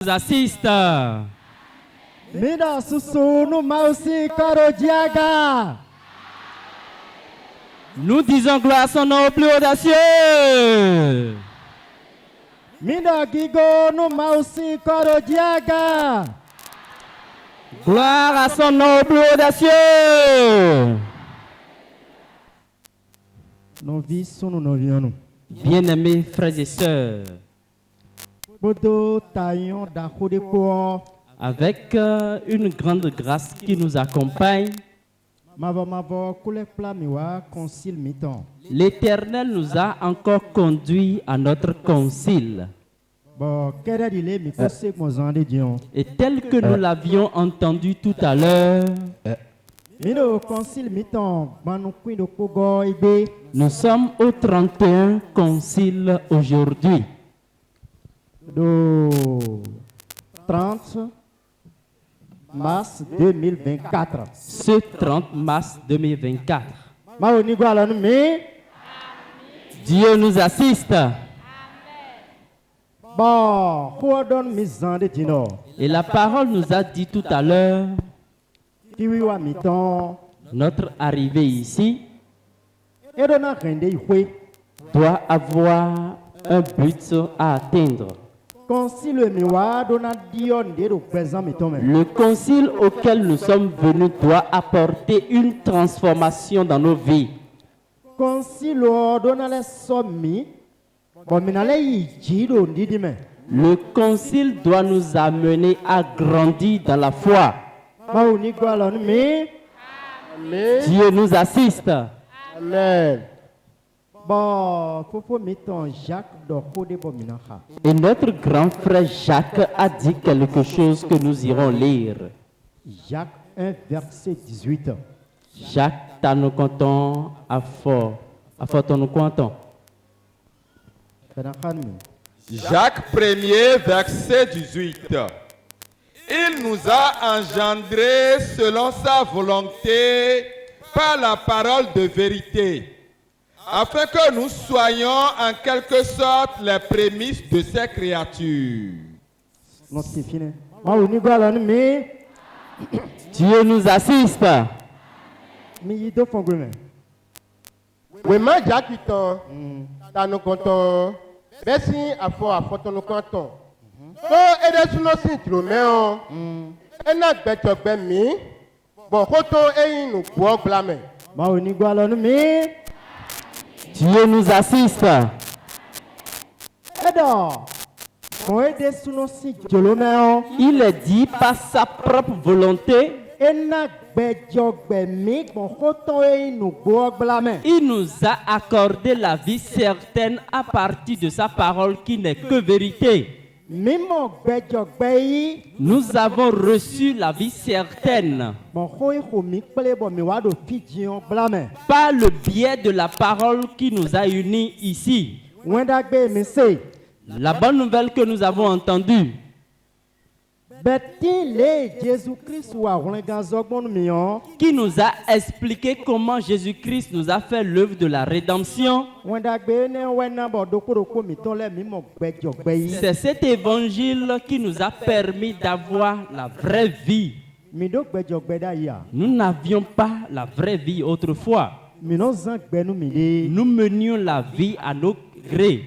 nous assiste. Mina susunu mausi karodiaga. Nous disons gloire à son nom au plus audacieux. Mina gigo no mausi karodiaga. Gloire à son nom au plus audacieux. Nos vies sont nos vies. Bien-aimés frères et sœurs, Bodo taillon d'Achodeko. avec une grande grâce qui nous accompagne, Mavo koule plamiwa concile miton. l'Éternel nous a encore conduits à notre concile. Bon, qu'est-ce qu'il est mi kose mozande dion. Et tel que nous l'avions entendu tout à l'heure, Mino concile miton banu kwindo kogo ibe. nous sommes au 31 concile aujourd'hui. Do 30 mars 2024. Ce 30 mars 2024. Maoni gwalanu mi. Dieu nous assiste. Bon, hodon mi zande dino. Et la parole nous a dit tout à l'heure, Kiwiwa miton. notre arrivée ici Edona rende ihwe. doit avoir un but à atteindre. Concile miwa dona dion de do présent miton men. Le concile auquel nous sommes venus doit apporter une transformation dans nos vies. Concile dona le sommi. Bon minale yi jido ndidi men. Le concile doit nous amener à grandir dans la foi. Maoni gwalanu mi. Amen. Dieu nous assiste. Amen. Bon, popo miton Jacques do hode bo minaha. Et notre grand frère Jacques a dit quelque chose que nous irons lire. Jacques 1 verset 18. Jacques, t'as nous comptons à fort nous comptons. Jacques 1er, verset 18. Il nous a engendrés selon sa volonté par la parole de vérité, afin que nous soyons en quelque sorte les prémices de ces créatures. Non, c'est fini. Maoni gwalanu mi. Dieu nous assiste. Mi yido fongwe. Wema Jacques tanu konton besi afo no konton so ede suno sin tromeo ena gbetogbe mi bo koto eyin nu gbo blame. Maoni gwalanu mi. Dieu nous assiste. Edo. Kon ede suno si jolomeo. Il est dit par sa propre volonté, Ena gbejogbe mi bon koto eyin nu gbo blame. il nous a accordé la vie certaine à partir de sa parole qui n'est que vérité. Mimo gbejogbe yi. Nous avons reçu la vie certaine Bon hoi ho mi pele bon mi wado fijion blame. par le biais de la parole qui nous a unis ici. Wenda gbe mi se. La bonne nouvelle que nous avons entendue, Beti le Jésus-Christ wa rengan zogbon mion. qui nous a expliqué comment Jésus-Christ nous a fait l'œuvre de la rédemption. Wenda gbe ne wena bo doko mi ton le mimo gbejogbe yi. C'est cet évangile qui nous a permis d'avoir la vraie vie. Mi do gbejogbe da ya. Nous n'avions pas la vraie vie autrefois. Mi no zan gbenu mi de. Nous menions la vie à nos grés.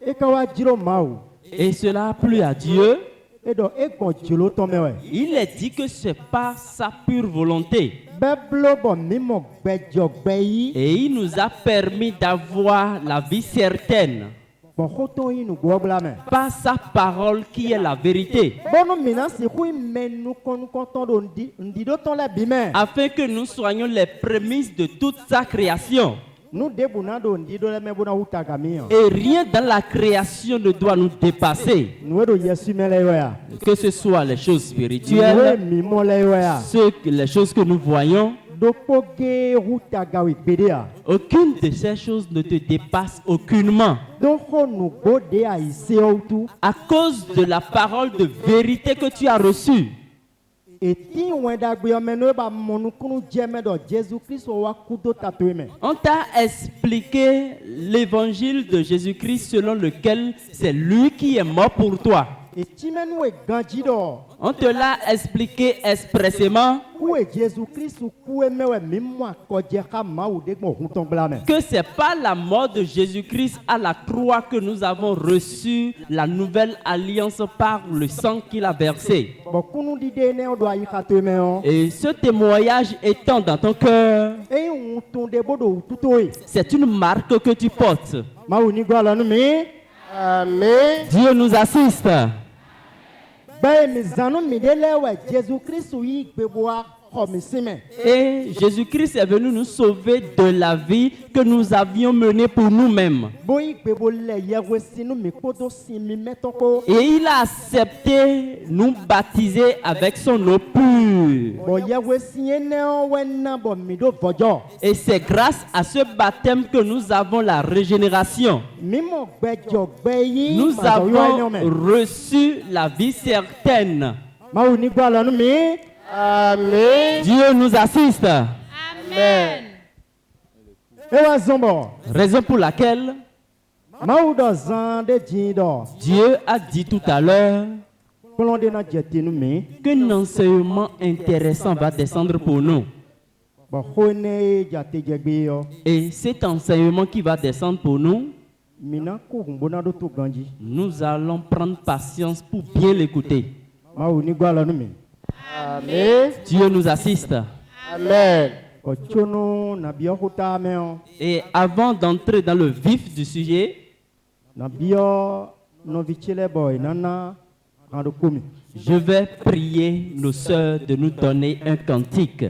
E ka wa jiro ma o. Et cela a plu à Dieu. E do e gbon jilo ton me we. Il est dit que c'est par sa pure volonté. Beblo bo mimo gbejogbe yi. Et il nous a permis d'avoir la vie certaine Bon hoton yi nu gbo blame. par sa parole qui est la vérité. Bonu mina si hui menu konton do ndi do ton le bime. Afin que nous soyons les prémices de toute sa création. Nu debuna do ndi do le me bona utaga mi. Et rien dans la création ne doit nous dépasser. Nu do Yesu mele yo ya. Que ce soit les choses Nu spirituelles, mi mo le yo ya. les choses que nous voyons, Doko ge utaga wi bedea. aucune de ces choses ne te dépasse aucunement. Doko nu go de a ise outu. À cause de la parole de vérité que tu as reçue. Eti wenda gbe o meno ba monu kunu jeme do Jésus Christ wa kudo tatoeme. On t'a expliqué l'évangile de Jésus-Christ selon lequel c'est lui qui est mort pour toi. Et tu m'as nous gandido. On te l'a expliqué expressément Où est Jésus-Christ ou où est même moi quand j'ai ou dès que mon blâme. que c'est par la mort de Jésus-Christ à la croix que nous avons reçu la nouvelle alliance par le sang qu'il a versé. Bon, qu'on nous dit des on doit y rater mais on. Et ce témoignage étant dans ton cœur, Et on tombe des bodos tout oui. c'est une marque que tu portes. Maouni gwala nous mais. Amen. Dieu nous assiste. Ben mes anos me délai ouais Jésus-Christ oui peut boire comme semaine. Et Jésus-Christ est venu nous sauver de la vie que nous avions menée pour nous-mêmes. Boy peut boire yahweh si nous me kodo si me mettons ko. Et il a accepté nous baptiser avec son eau pure. Bon yahweh si ne wena bon mi do vojo. Et c'est grâce à ce baptême que nous avons la régénération. Mimo gbejo gbeyi. Nous avons reçu la vie certaine. Maouni gwala nous mais. Amen. Dieu nous assiste. Amen. Et wa zombo. Raison pour laquelle Maou do zan de jindo. Dieu a dit tout à l'heure Kolon de na jeti nous mais. qu'un enseignement intéressant va descendre pour nous. Bon hone jati jegbe yo. Et cet enseignement qui va descendre pour nous, Mina ko mbona do to ganji. nous allons prendre patience pour bien l'écouter. Maouni gwala nous mais. Amen. Dieu nous assiste. Amen. Ko chono na bio hota me on. Et avant d'entrer dans le vif du sujet, Na bio no vichele boy nana rando komi. je vais prier nos sœurs de nous donner un cantique.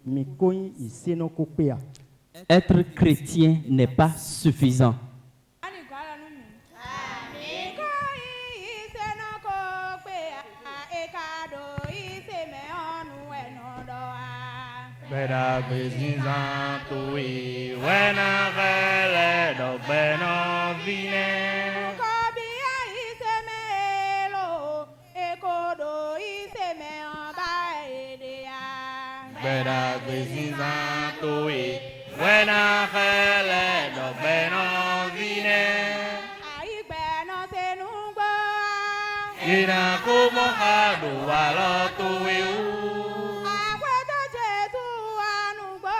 Mi koyi iseno ko pea. Être chrétien n'est pas suffisant. Beda bezinzan toui, wena vele do beno vine. Kobia isemelo, ekodo iseme amba edea. Beda bezinzan toui, wena vele do beno vine. Aigbe no tenungbo. Ina kumo hadu walo toui u. Akweto Jesu anugbo.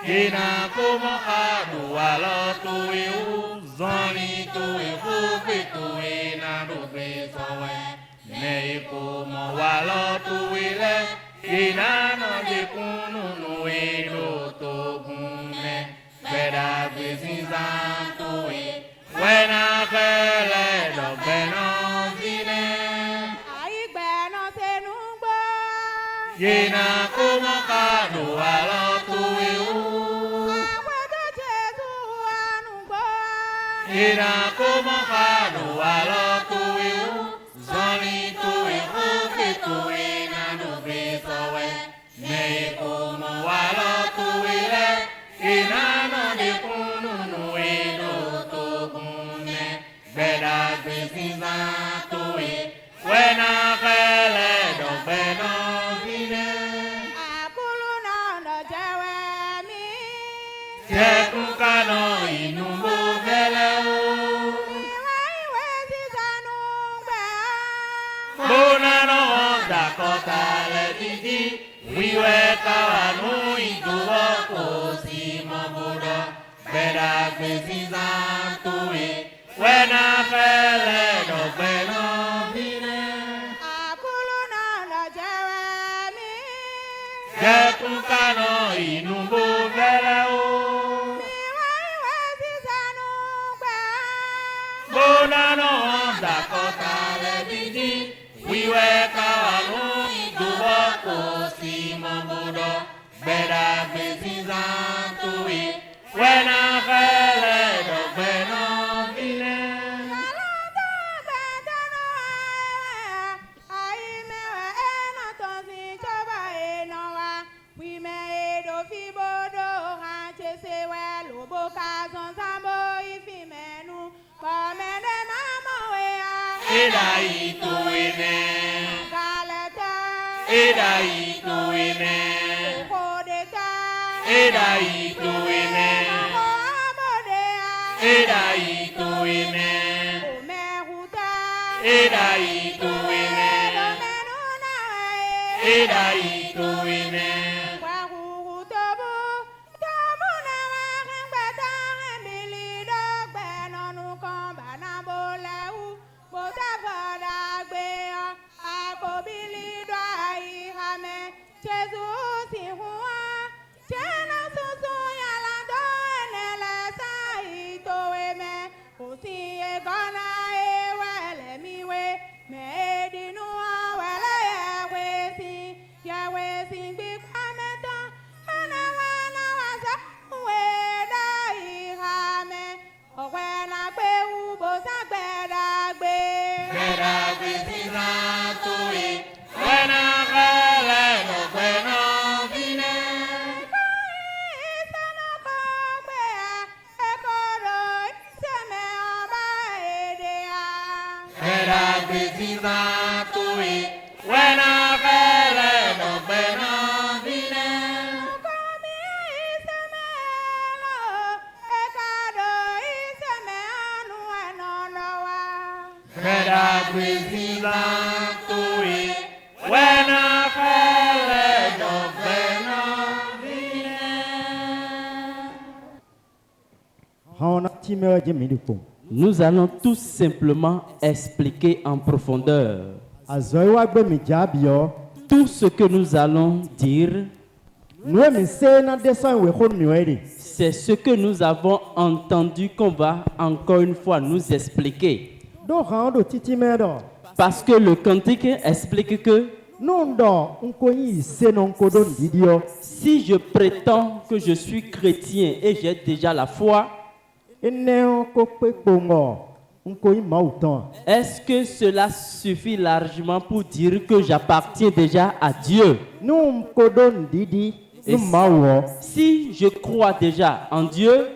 Ina kumo hadu walo toui u. Zoni toui fupi toui na dubi sowe. Nei kumo walo toui le. Ina no di kunu nui do to gune. Beda bezinzan toui. Wena kele do beno vine. Aigbe no tenungbo. Yena kumo kadu walo tuwi u. Akweto Jesu anugbo. Yena kumo kadu walo tuwi u. Zoni tuwi uki tuwi na dubi sowe. Nei kumo walo tuwi le. Yena no di kunu nui do to gune. Beda bezinza tuwi. Wena kele do beno vine. Akulu no jewe mi. Tekukano inumbu vele u. Iwe zisanungbe. Bona no dakota le didi. Wiwe kawanu iduwa kosi mabudo. Beda bezinza tuwi. Wena kele do beno vine. Akulu no jewe mi. Tekukano inumbu vele u. Iwe zisanungbe. Bona no dakota le didi. Wiwe kawanu iduwa kosi mabudo. Beda bezinza tuwi. Wena kele do beno vine. Alada betano aimewe eno tonsi choba enowa. Wime edo fibodo hanchesewe lobo kazon sambo ifimenu. Komene mama wea. Ida ituine. Galeta. Ida ituine. Kodeta. Ida ituine. Amodea. Ida ituine. Omeruta. Ida ituine. eda ito ene. Nous allons tout simplement expliquer en profondeur tout ce que nous allons dire. C'est ce que nous avons entendu qu'on va encore une fois nous expliquer. Parce que le cantique explique que si je prétends que je suis chrétien et j'ai déjà la foi, est-ce que cela suffit largement pour dire que j'appartiens déjà à Dieu? Et si je crois déjà en Dieu,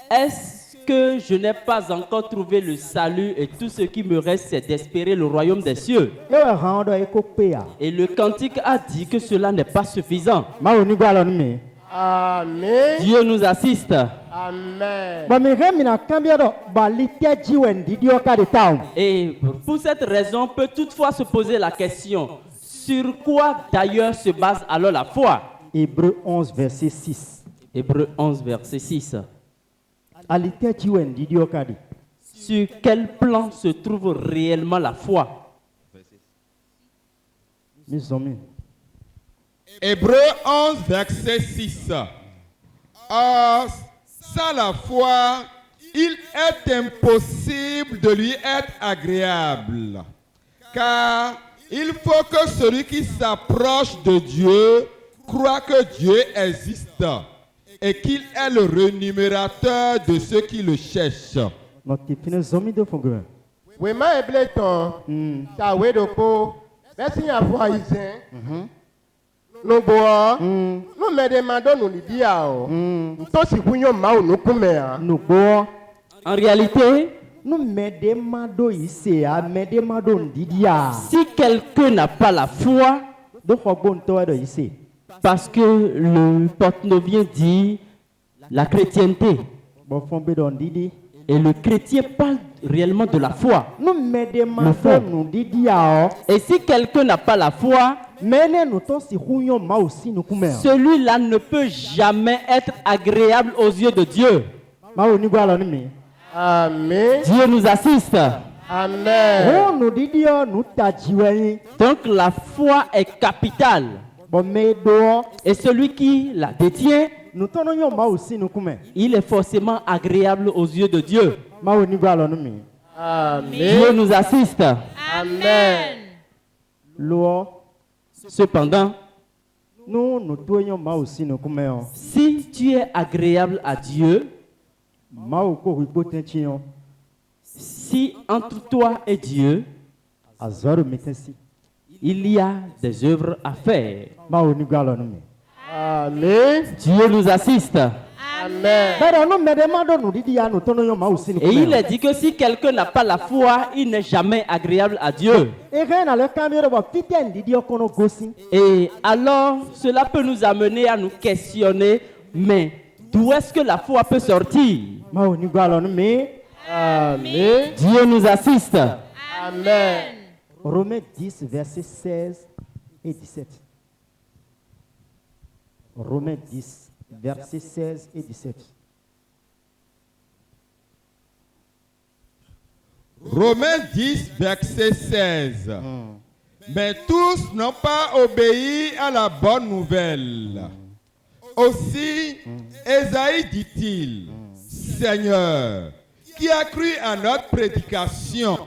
est-ce que je n'ai pas encore trouvé le salut et tout ce qui me reste, c'est d'espérer le royaume des cieux? Et le cantique a dit que cela n'est pas suffisant. Amen. Dieu nous assiste. Amen. Et pour cette raison, on peut toutefois se poser la question, sur quoi d'ailleurs se base alors la foi? Hébreux 11, verset 6. Hébreux 11, verset 6. Sur quel plan se trouve réellement la foi? Hébreux 11, verset 6. Or, sans la foi, il est impossible de lui être agréable. Car il faut que celui qui s'approche de Dieu croit que Dieu existe et qu'il est le rémunérateur de ceux qui le cherchent. Wema ebleton, ta wedopo, besi afwa izen. No boa, no me demando no lidia o. To si kunyo ma o no kumea. No boa. En réalité, si quelqu'un n'a pas la foi, parce que le porte-novien dit la chrétienté, et le chrétien parle réellement de la foi. Et si quelqu'un n'a pas la foi, celui-là ne peut jamais être agréable aux yeux de Dieu. Amen. Dieu nous assiste. Amen. Donc la foi est capitale. Et celui qui la détient, il est forcément agréable aux yeux de Dieu. Amen. Dieu nous assiste. Amen. Cependant, si tu es agréable à Dieu, si entre toi et Dieu, il y a des œuvres à faire. Amen. Dieu nous assiste. Amen. Et il est dit que si quelqu'un n'a pas la foi, il n'est jamais agréable à Dieu. Et alors, cela peut nous amener à nous questionner, mais d'où est-ce que la foi peut sortir? Amen. Dieu nous assiste. Amen. Romains 10, versets 16 et 17. Romains 10, versets 16 et 17. Romains 10, verset 16. Mais tous n'ont pas obéi à la bonne nouvelle. Aussi, Ésaïe dit-il, Seigneur, qui a cru à notre prédication?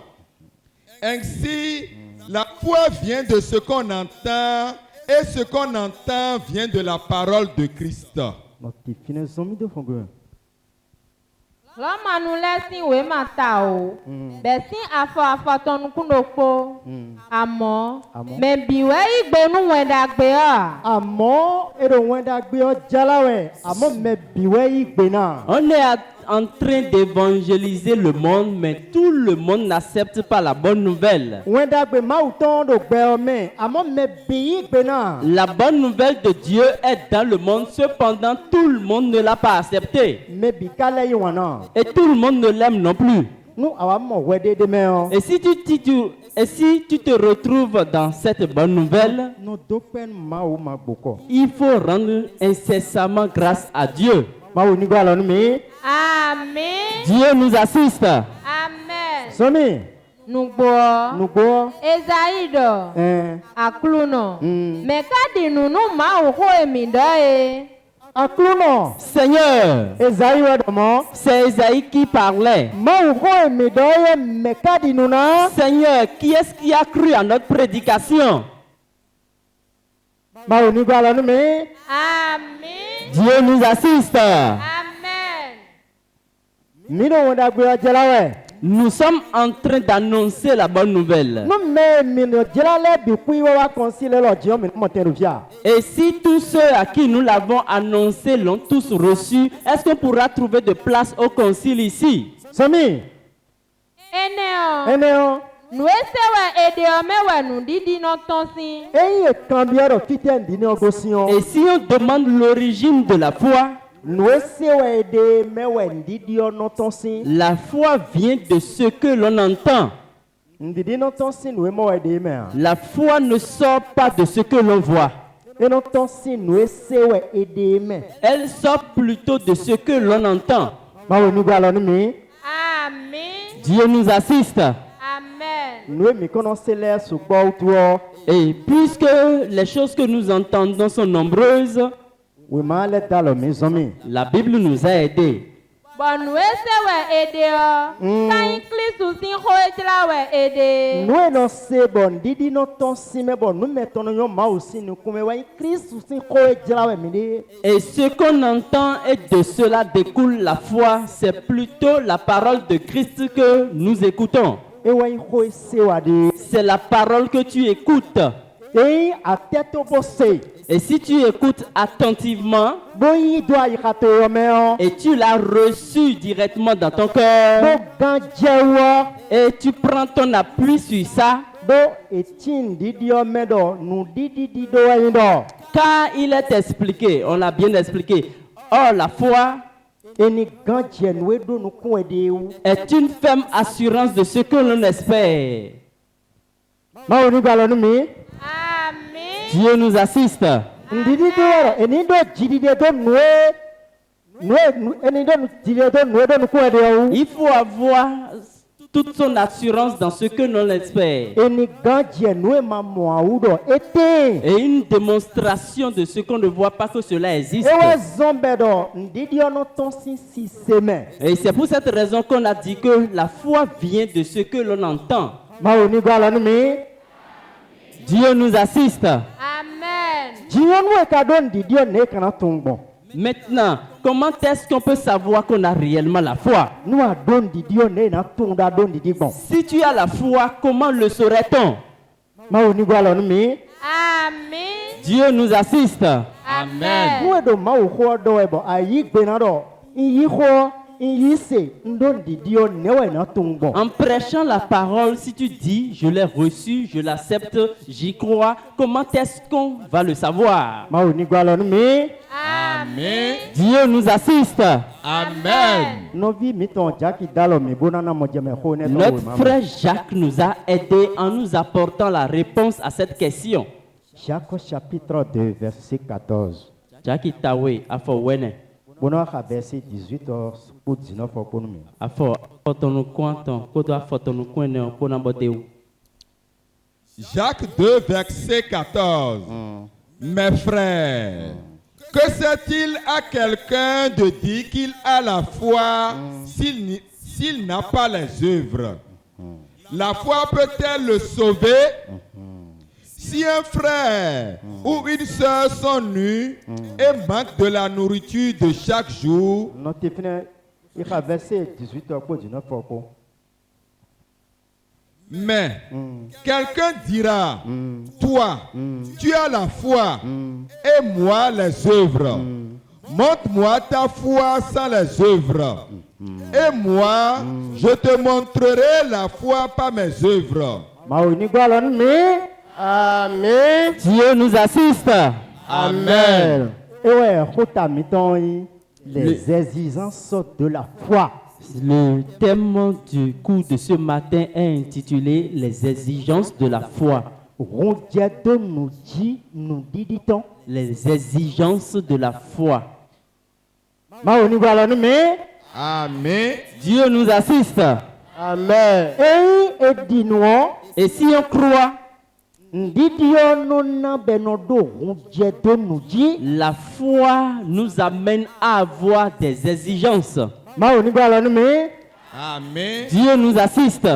Ainsi, la foi vient de ce qu'on entend, et ce qu'on entend vient de la parole de Christ. Lọ́mọ nu lẹ́sìn ìwé máa ta o. Bẹ̀sìn afọ tọnukúndòpó. Àmọ́ mẹ̀bìwẹ́ ìgbónú wẹ̀dàgbé ọ̀. Àmọ́ èrò wẹ̀dàgbé ọ̀ jalawẹ̀. Àmọ́ mẹ̀bìwẹ́ ìgbé náà. On est en train d'évangéliser le monde, mais tout le monde n'accepte pas la bonne nouvelle. La bonne nouvelle de Dieu est dans le monde, cependant tout le monde ne l'a pas acceptée. Et tout le monde ne l'aime non plus. Et si tu te retrouves dans cette bonne nouvelle, il faut rendre incessamment grâce à Dieu. Amen. Dieu nous assiste. Amen. Somi. Nugbo. Ezaido. Akluno. Mekadi nunu ma uho emidoe. Akluno. Seigneur. C'est Esaïe qui parlait. Seigneur, qui est-ce qui a cru à notre prédication? Amen. Dieu nous assiste. Amen. Nous sommes en train d'annoncer la bonne nouvelle. Et si tous ceux à qui nous l'avons annoncé l'ont tous reçu, est-ce qu'on pourra trouver de place au concile ici? Somi. Eneo. Nous essayons Et si on demande l'origine de la foi, la foi vient de ce que l'on entend. La foi ne sort pas de ce que l'on voit. Elle sort plutôt de ce que l'on entend. Amen. Dieu nous assiste. Et puisque les choses que nous entendons sont nombreuses, la Bible nous a aidés. Et ce qu'on entend et de cela découle la foi, c'est plutôt la parole de Christ que nous écoutons. C'est la parole que tu écoutes. Et si tu écoutes attentivement et tu l'as reçu directement dans ton cœur et tu prends ton appui sur ça, car il est expliqué, on l'a bien expliqué. Or la foi est une ferme assurance de ce que l'on espère. Amen. Dieu nous assiste. Il faut avoir toute son assurance dans ce que l'on espère. Et une démonstration de ce qu'on ne voit pas que cela existe. Et c'est pour cette raison qu'on a dit que la foi vient de ce que l'on entend. Dieu nous assiste. Amen. Maintenant, comment est-ce qu'on peut savoir qu'on a réellement la foi? Si tu as la foi, comment le saurait-on? Amen. Dieu nous assiste. Amen. En prêchant la parole, si tu dis, je l'ai reçu, je l'accepte, j'y crois, comment est-ce qu'on va le savoir? Amen. Dieu nous assiste. Amen. Notre frère Jacques nous a aidés en nous apportant la réponse à cette question. Jacques chapitre 2, verset 14. Jacques Itawe, afo wene. Verset 18 pour 19 pour nous. Afo fotonu kwanton, koto afotonu kwene pona boteu. Jacques 2, verset 14. Mes frères, que sert-il à quelqu'un de dire qu'il a la foi s'il n'a pas les œuvres? La foi peut-elle le sauver? Si un frère ou une sœur sont nus et manquent de la nourriture de chaque jour, verset 18 pour 19 pour. Mais quelqu'un dira, toi, tu as la foi et moi les œuvres. Montre-moi ta foi sans les œuvres. Et moi, je te montrerai la foi par mes œuvres. Amen. Dieu nous assiste. Amen. Les exigences de la foi. Le thème du cours de ce matin est intitulé Les exigences de la foi. Les exigences de la foi. Amen. Dieu nous assiste. Amen. Et si on croit, la foi nous amène à avoir des exigences. Amen. Dieu nous assiste.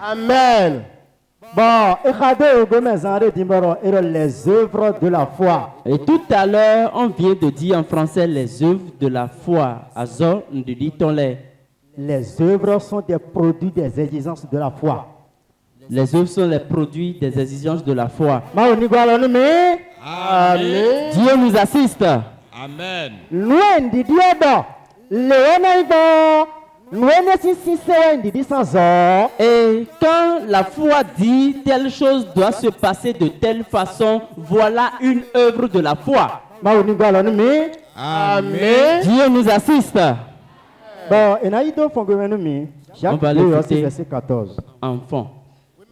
Amen. Bon, les œuvres de la foi. Et tout à l'heure, on vient de dire en français les œuvres de la foi. Azor, nous dit-on-les. Les œuvres sont des produits des exigences de la foi. Les œuvres sont les produits des exigences de la foi. Amen. Dieu nous assiste. Amen. Et quand la foi dit telle chose doit se passer de telle façon, voilà une œuvre de la foi. Amen. Dieu nous assiste. Bon, Jacques On va 2, l'écouter. verset 14. Enfant.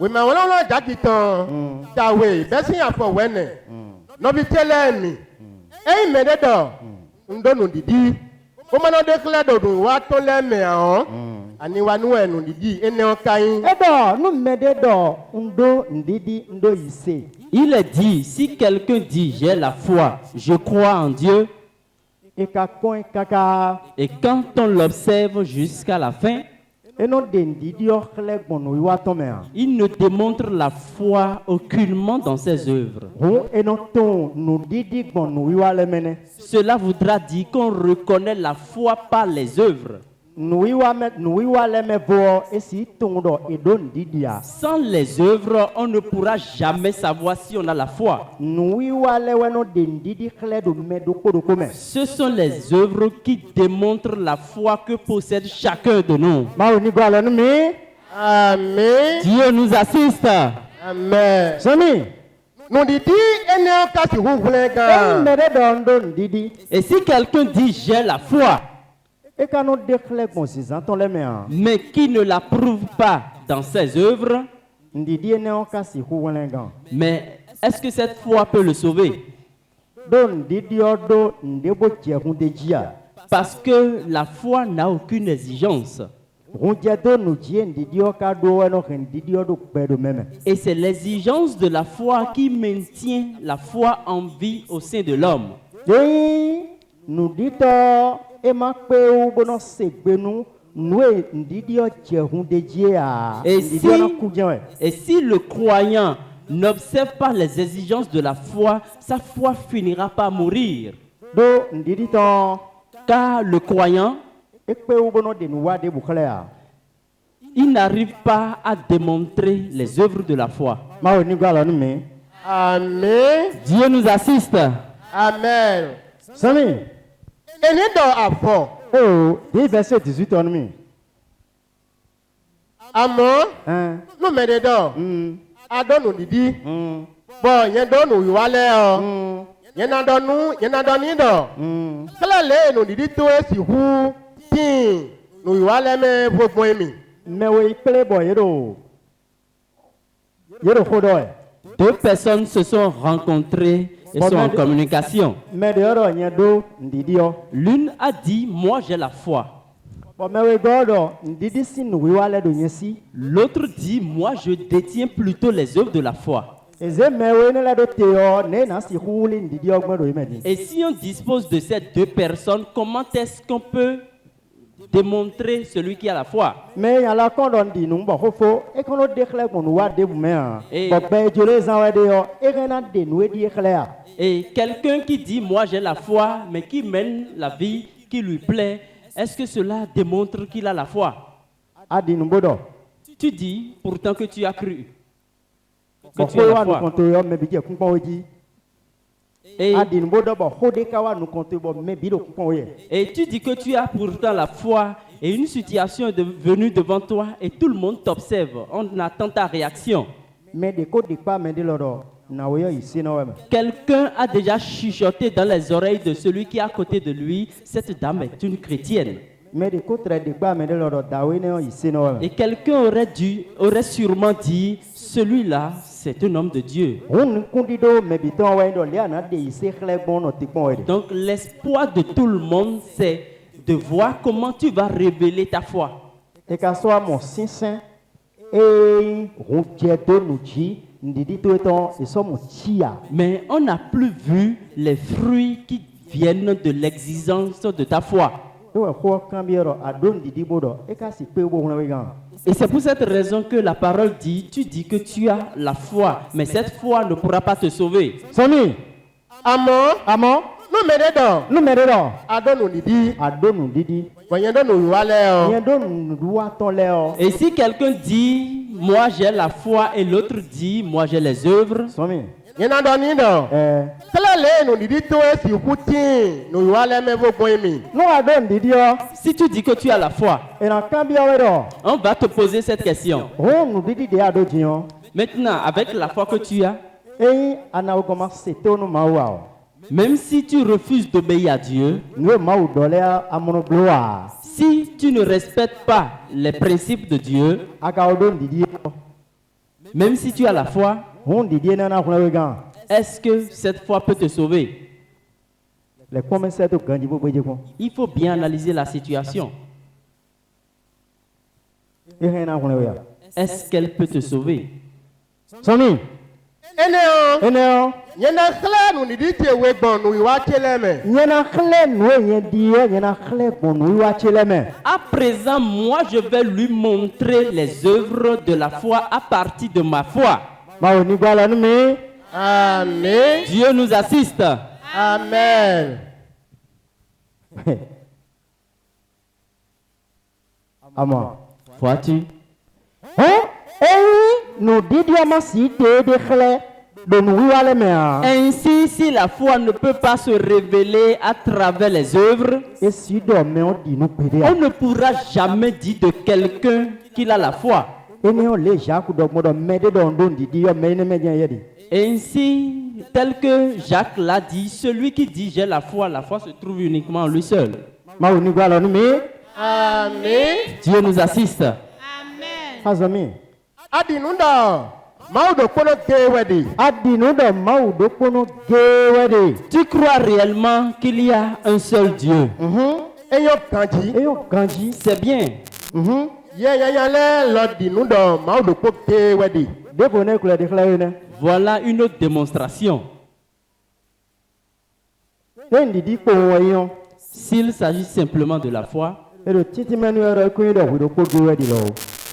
Oui, mais on a Jacques Tawe, Bessie a for when. No be telling me. Eh, mais d'or. On donne dit. Comment on déclare de what on l'aime en. Ani wanu enu dit. Et ne kain. Il est dit, si quelqu'un dit j'ai la foi, je crois en Dieu, et quand on l'observe jusqu'à la fin, il ne démontre la foi aucunement dans ses œuvres. Cela voudra dire qu'on reconnaît la foi par les œuvres. Sans les œuvres, on ne pourra jamais savoir si on a la foi. Ce sont les œuvres qui démontrent la foi que possède chacun de nous. Amen. Dieu nous assiste. Amen. Nous dit et ne kasi Et si quelqu'un dit j'ai la foi, mais qui ne la prouve pas dans ses œuvres, mais est-ce que cette foi peut le sauver? Parce que la foi n'a aucune exigence. Et c'est l'exigence de la foi qui maintient la foi en vie au sein de l'homme. Et si le croyant n'observe pas les exigences de la foi, sa foi finira par mourir. Car le croyant, il n'arrive pas à démontrer les œuvres de la foi. Amen. Dieu nous assiste. Amen. Et ne do afo. Oh, dis verset 18 en mi. Àmọ́ Hein? nù mẹ́rin dọ̀ adọ́nù dídí Hmm. bọ̀ yẹn dọ́nù ìwálẹ̀ ọ́ yẹn náà dọ́ní dọ̀ kílẹ̀ lé nù dídí tó èsì hu tíì nù ìwálẹ̀ mẹ́ gbogbo ẹ̀mí. Mais oui, plaît, bon, yero. Yero fodo. Deux personnes se sont rencontrées et sont en communication. Mais de yoro nyado ndidio. L'une a dit, moi j'ai la foi. Bon, mais oui, godo, ndidi si nous wale do nyesi. L'autre dit, moi je détiens plutôt les œuvres de la foi. Eze mais oui, ne la do teo, ne na si huli ndidio gmo do imedi. Et si on dispose de ces deux personnes, comment est-ce qu'on peut démontrer celui qui a la foi? Mais ya la kondo ndi numbo hofo, e kono dekhle kon wa de bumea. Et- Bon, ben jole zanwe de yo, e rena de nou di ekhlea. Et quelqu'un qui dit, moi j'ai la foi, mais qui mène la vie qui lui plaît, est-ce que cela démontre qu'il a la foi? Adi numbodo. Tu dis pourtant que tu as cru. Que Bon, tu as la wa nu foi. konto yo me bidje kunpo oji. Et, Adi numbodo bo hode kawa nu konto bo me bido kunpo oye. et tu dis que tu as pourtant la foi et une situation est venue devant toi et tout le monde t'observe. On attend ta réaction. Mais de ko de pa me de lodo. Na woyo isi no wema. Quelqu'un a déjà chuchoté dans les oreilles de celui qui est à côté de lui, cette dame est une chrétienne. Mais de ko tre de pa me de lodo dawe ne isi no wema. Et quelqu'un aurait sûrement dit, celui-là, c'est un homme de Dieu. On kundido me biton wa ndo lia na de isi khle bon no tikon oye. Donc l'espoir de tout le monde, c'est de voir comment tu vas révéler ta foi. E ka so mo sinsin e ron je do nu ji ndidi to eton e so mo chia. Mais on n'a plus vu les fruits qui viennent de l'exigence de ta foi. E wa ko kan biero ado ndidi bodo e ka si pe bo hona we gan. Et c'est pour cette raison que la parole dit, tu dis que tu as la foi, mais cette foi ne pourra pas te sauver. Somi, Àmọ́ amo, nù mẹ́rin dọ̀ nu mere do. adọ́nù dídí Ado nu ndidi. bọ̀ yẹn dọ́nù ìwálẹ̀ ọ́. Yen do nu duwa ton le o. Et si quelqu'un dit, moi j'ai la foi, et l'autre dit, moi j'ai les œuvres, Somi, yẹn náà dọ́ní dọ̀ kílẹ̀ lé nù dídí tó èsì hu tíì nù ìwálẹ̀ mẹ́ gbogbo ẹ̀mí. no ado ndidi o. si tu dis que tu as la foi, E na kan bi o we do. on va te poser cette question. O nu didi de ado jion. Maintenant, avec la foi que tu as, Eyin ana o goma seto nu ma wa o. même si tu refuses d'obéir à Dieu, Nu ma u dole amono bloa. si tu ne respectes pas les principes de Dieu, Aka odo ndidi o. même si tu as la foi, Hon ndidi na na huna we gan. est-ce que cette foi peut te sauver? Le kome se to ganji bo beje kon. Il faut bien analyser la situation. E hen na huna we ya. Est-ce qu'elle peut te sauver? Somi, ẹnẹ ọ́ ene o. yẹn náà kílẹ̀ nù dídí tí ewé gbọ̀n nù ìwá kílẹ̀ mẹ́. Nyena khle no yen di o nyena khle bon nu wa chele me. À présent, moi, je vais lui montrer les œuvres de la foi à partir de ma foi. Ma o ni gba lo nu mi. Àmín. Dieu nous assiste. Amen. Ama. Vois-tu? Hein? No didi ama si te de khle do nu wa le me a. Ainsi, si la foi ne peut pas se révéler à travers les œuvres, E si do me o di nu pede on a. ne pourra jamais dire de quelqu'un qu'il a la foi. Ene o le ja ku do mo do me de do ndo didi yo me ne me jen yedi. Ainsi, tel que Jacques l'a dit, celui qui dit j'ai la foi se trouve uniquement en lui seul. Ma o ni gba lo nu mi. Àmín. Dieu nous assiste. Amen. Azami. Adìnnú dọ̀ máa dò kpọ́nọ́ gé wẹ̀dì. Adinu do ma o do kono gewede. Tu crois réellement qu'il y a un seul Dieu? Eyọ kànjí. E yo ganji. C'est bien. Yẹ́yẹ́yẹ́ lẹ́ lọ dìnnú dọ̀ máa dò kpọ́ gé wẹ̀dì. De ko ne kule de khle ne. Voilà une autre démonstration. E ndidi ko wo yon. S'il s'agit simplement de la foi, E do titi menu ero ku do wi do ko gewede lo.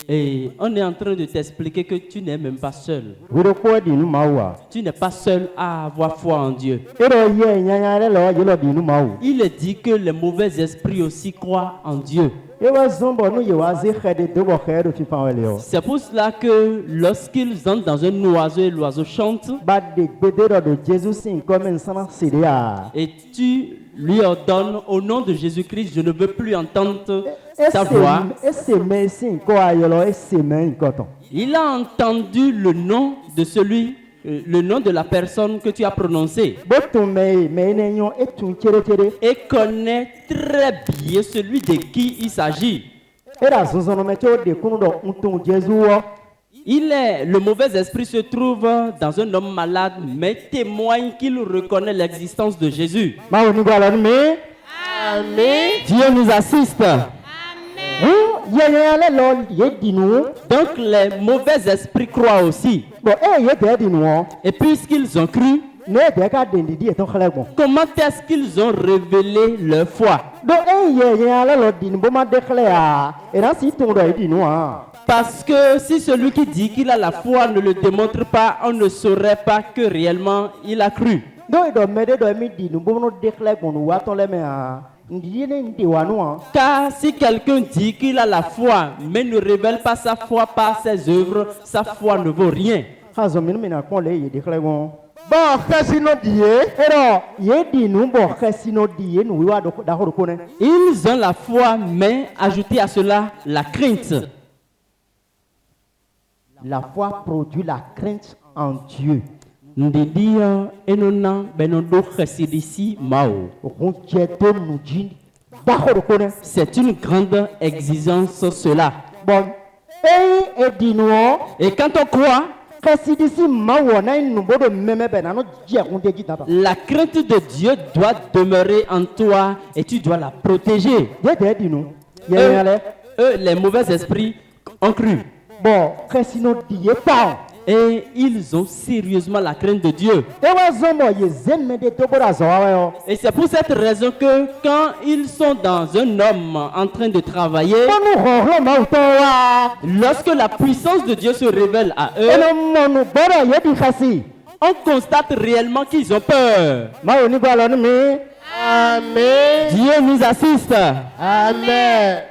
et on est en train de t'expliquer que tu n'es même pas seul. Wi do ko di nu ma wa. Tu n'es pas seul à avoir foi en Dieu. E do ye nyanya le lo ye lo di nu ma wo. Il est dit que les mauvais esprits aussi croient en Dieu. E wa zombo nu ye wa ze khede do bo khedo fi fa wele yo. C'est pour cela que lorsqu'ils entrent dans un oiseau et l'oiseau chante, Ba de gbede do de Jesus sin comme en sana sidia. et tu lui ordonne au nom de Jésus-Christ, je ne veux plus entendre sa voix. Il a entendu le nom de celui, le nom de la personne que tu as prononcé et connaît très bien celui de qui il s'agit. Le mauvais esprit se trouve dans un homme malade, mais témoigne qu'il reconnaît l'existence de Jésus. Amen. Dieu nous assiste. Donc les mauvais esprits croient aussi. Et puisqu'ils ont cru, comment est-ce qu'ils ont révélé leur foi? Parce que si celui qui dit qu'il a la foi ne le démontre pas, on ne saurait pas que réellement il a cru. Car si quelqu'un dit qu'il a la foi, mais ne révèle pas sa foi par ses œuvres, sa foi ne vaut rien. Ils ont la foi, mais ajoutez à cela la crainte. La foi produit la crainte en Dieu. C'est une grande exigence cela. Et quand on croit, la crainte de Dieu doit demeurer en toi et tu dois la protéger. Eux, les mauvais esprits ont cru. Et ils ont sérieusement la crainte de Dieu. Et c'est pour cette raison que quand ils sont dans un homme en train de travailler, lorsque la puissance de Dieu se révèle à eux, on constate réellement qu'ils ont peur. Amen. Dieu nous assiste. Amen.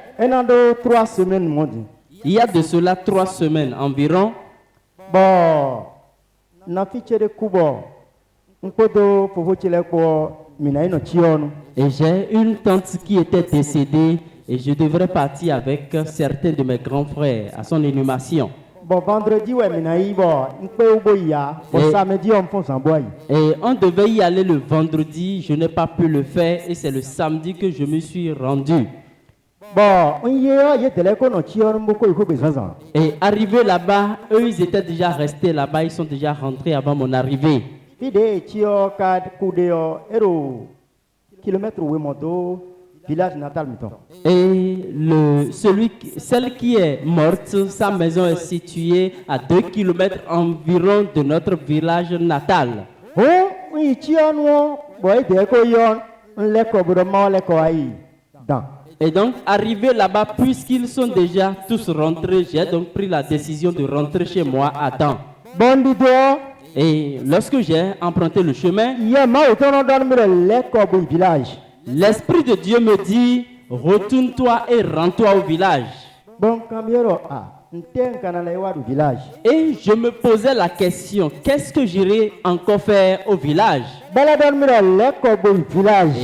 Il y a de cela 3 semaines environ. Et j'ai une tante qui était décédée et je devrais partir avec certains de mes grands frères à son inhumation. Et on devait y aller le vendredi, je n'ai pas pu le faire et c'est le samedi que je me suis rendu. Et arrivé là-bas, eux ils étaient déjà restés là-bas, ils sont déjà rentrés avant mon arrivée. Et celle qui est morte, sa maison est située à 2 km environ de notre village natal. Et donc, arrivé là-bas, puisqu'ils sont déjà tous rentrés, j'ai donc pris la décision de rentrer chez moi à temps. Et lorsque j'ai emprunté le chemin, l'Esprit de Dieu me dit, retourne-toi et rends-toi au village. Et je me posais la question, qu'est-ce que j'irai encore faire au village? Et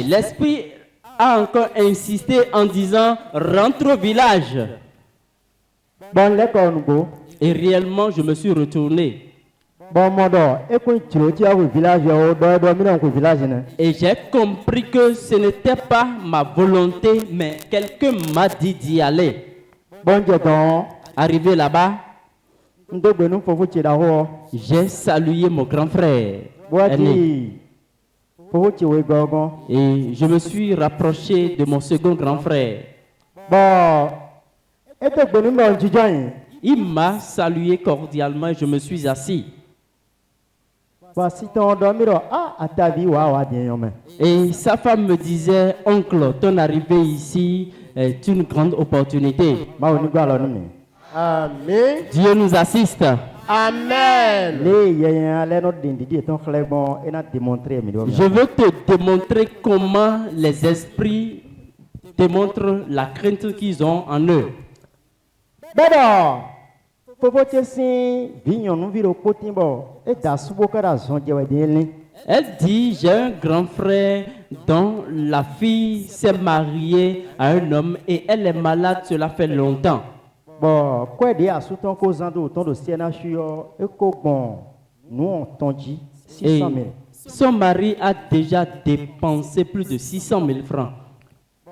l'Esprit a encore insisté en disant rentre au village. Et réellement je me suis retourné. Et j'ai compris que ce n'était pas ma volonté, mais quelqu'un m'a dit d'y aller. Arrivé là-bas, j'ai salué mon grand frère aîné. Et je me suis rapproché de mon second grand frère. Il m'a salué cordialement et je me suis assis. Et sa femme me disait, oncle, ton arrivée ici est une grande opportunité. Amen. Dieu nous assiste. Amen. Je veux te démontrer comment les esprits démontrent la crainte qu'ils ont en eux. Elle dit, j'ai un grand frère dont la fille s'est mariée à un homme et elle est malade, cela fait longtemps. Bon, quoi dire à ce temps qu'aux endroits autant de CNH, et qu'au bon, nous on t'en dit 600 000. Son mari a déjà dépensé plus de 600 000 francs.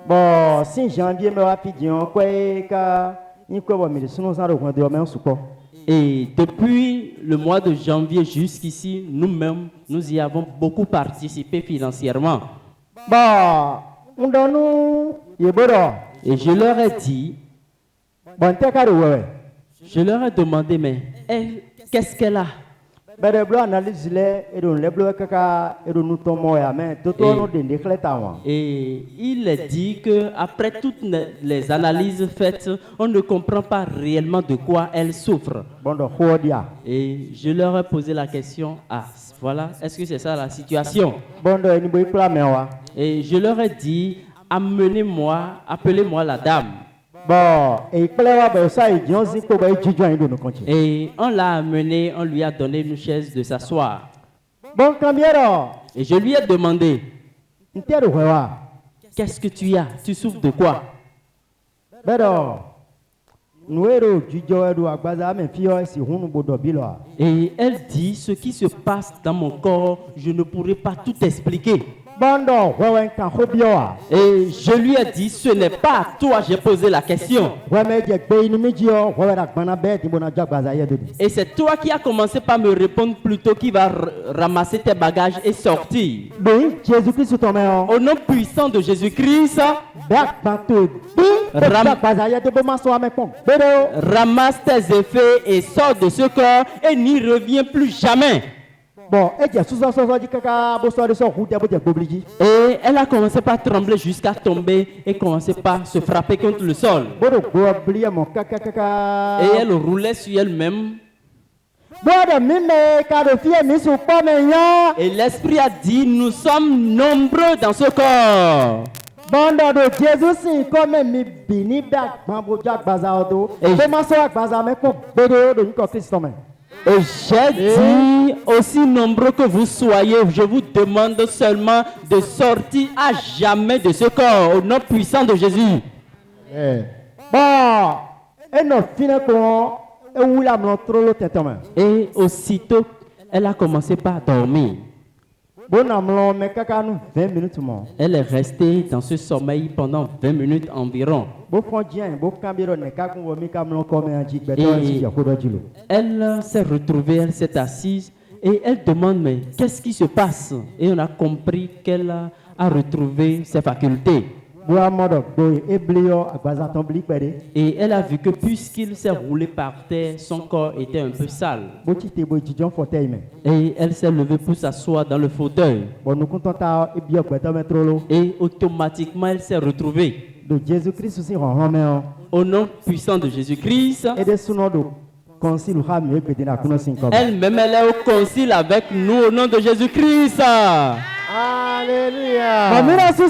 Bon, si janvier me rapidement, quoi, il quoi, mais sinon, ça reprend de main sous quoi. Et depuis le mois de janvier jusqu'ici, nous-mêmes, nous y avons beaucoup participé financièrement. Bon, on donne nous, et je leur ai dit, bon, t'es carré, ouais. Je leur ai demandé, mais elle, qu'est-ce qu'elle a? Ben, les blancs analysent les blancs caca et nous tombons à main, tout le monde est déclaré. Et il a dit que après toutes les analyses faites, on ne comprend pas réellement de quoi elle souffre. Bon, donc, et je leur ai posé la question, ah, voilà, est-ce que c'est ça la situation? Bon, donc, et je leur ai dit, appelez-moi la dame. Bon, et on l'a amené, on lui a donné une chaise de s'asseoir. Bon, et je lui ai demandé, qu'est-ce que tu as? Tu souffres de quoi? Et elle dit, ce qui se passe dans mon corps, je ne pourrai pas tout expliquer. Et je lui ai dit, ce n'est pas à toi, j'ai posé la question. Et c'est toi qui as commencé par me répondre plutôt qui va ramasser tes bagages et sortir. Au nom puissant de Jésus-Christ, ramasse tes effets et sors de ce corps et n'y reviens plus jamais. Bon, et elle a commencé par trembler jusqu'à tomber et commencer par se frapper contre le sol. Et elle roulait sur elle-même. Et l'Esprit a dit, nous sommes nombreux dans ce corps. Et j'ai dit, aussi nombreux que vous soyez, je vous demande seulement de sortir à jamais de ce corps, au nom puissant de Jésus. Et aussitôt, elle a commencé par dormir. Elle est restée dans ce sommeil pendant 20 minutes environ. Et elle s'est retrouvée, elle s'est assise et elle demande, mais qu'est-ce qui se passe? Et on a compris qu'elle a retrouvé ses facultés. Et elle a vu que puisqu'il s'est roulé par terre, son corps était un peu sale. Et elle s'est levée pour s'asseoir dans le fauteuil. Et automatiquement, elle s'est retrouvée. Au nom puissant de Jésus-Christ, elle-même, elle est au concile avec nous au nom de Jésus-Christ. Alléluia. Alléluia.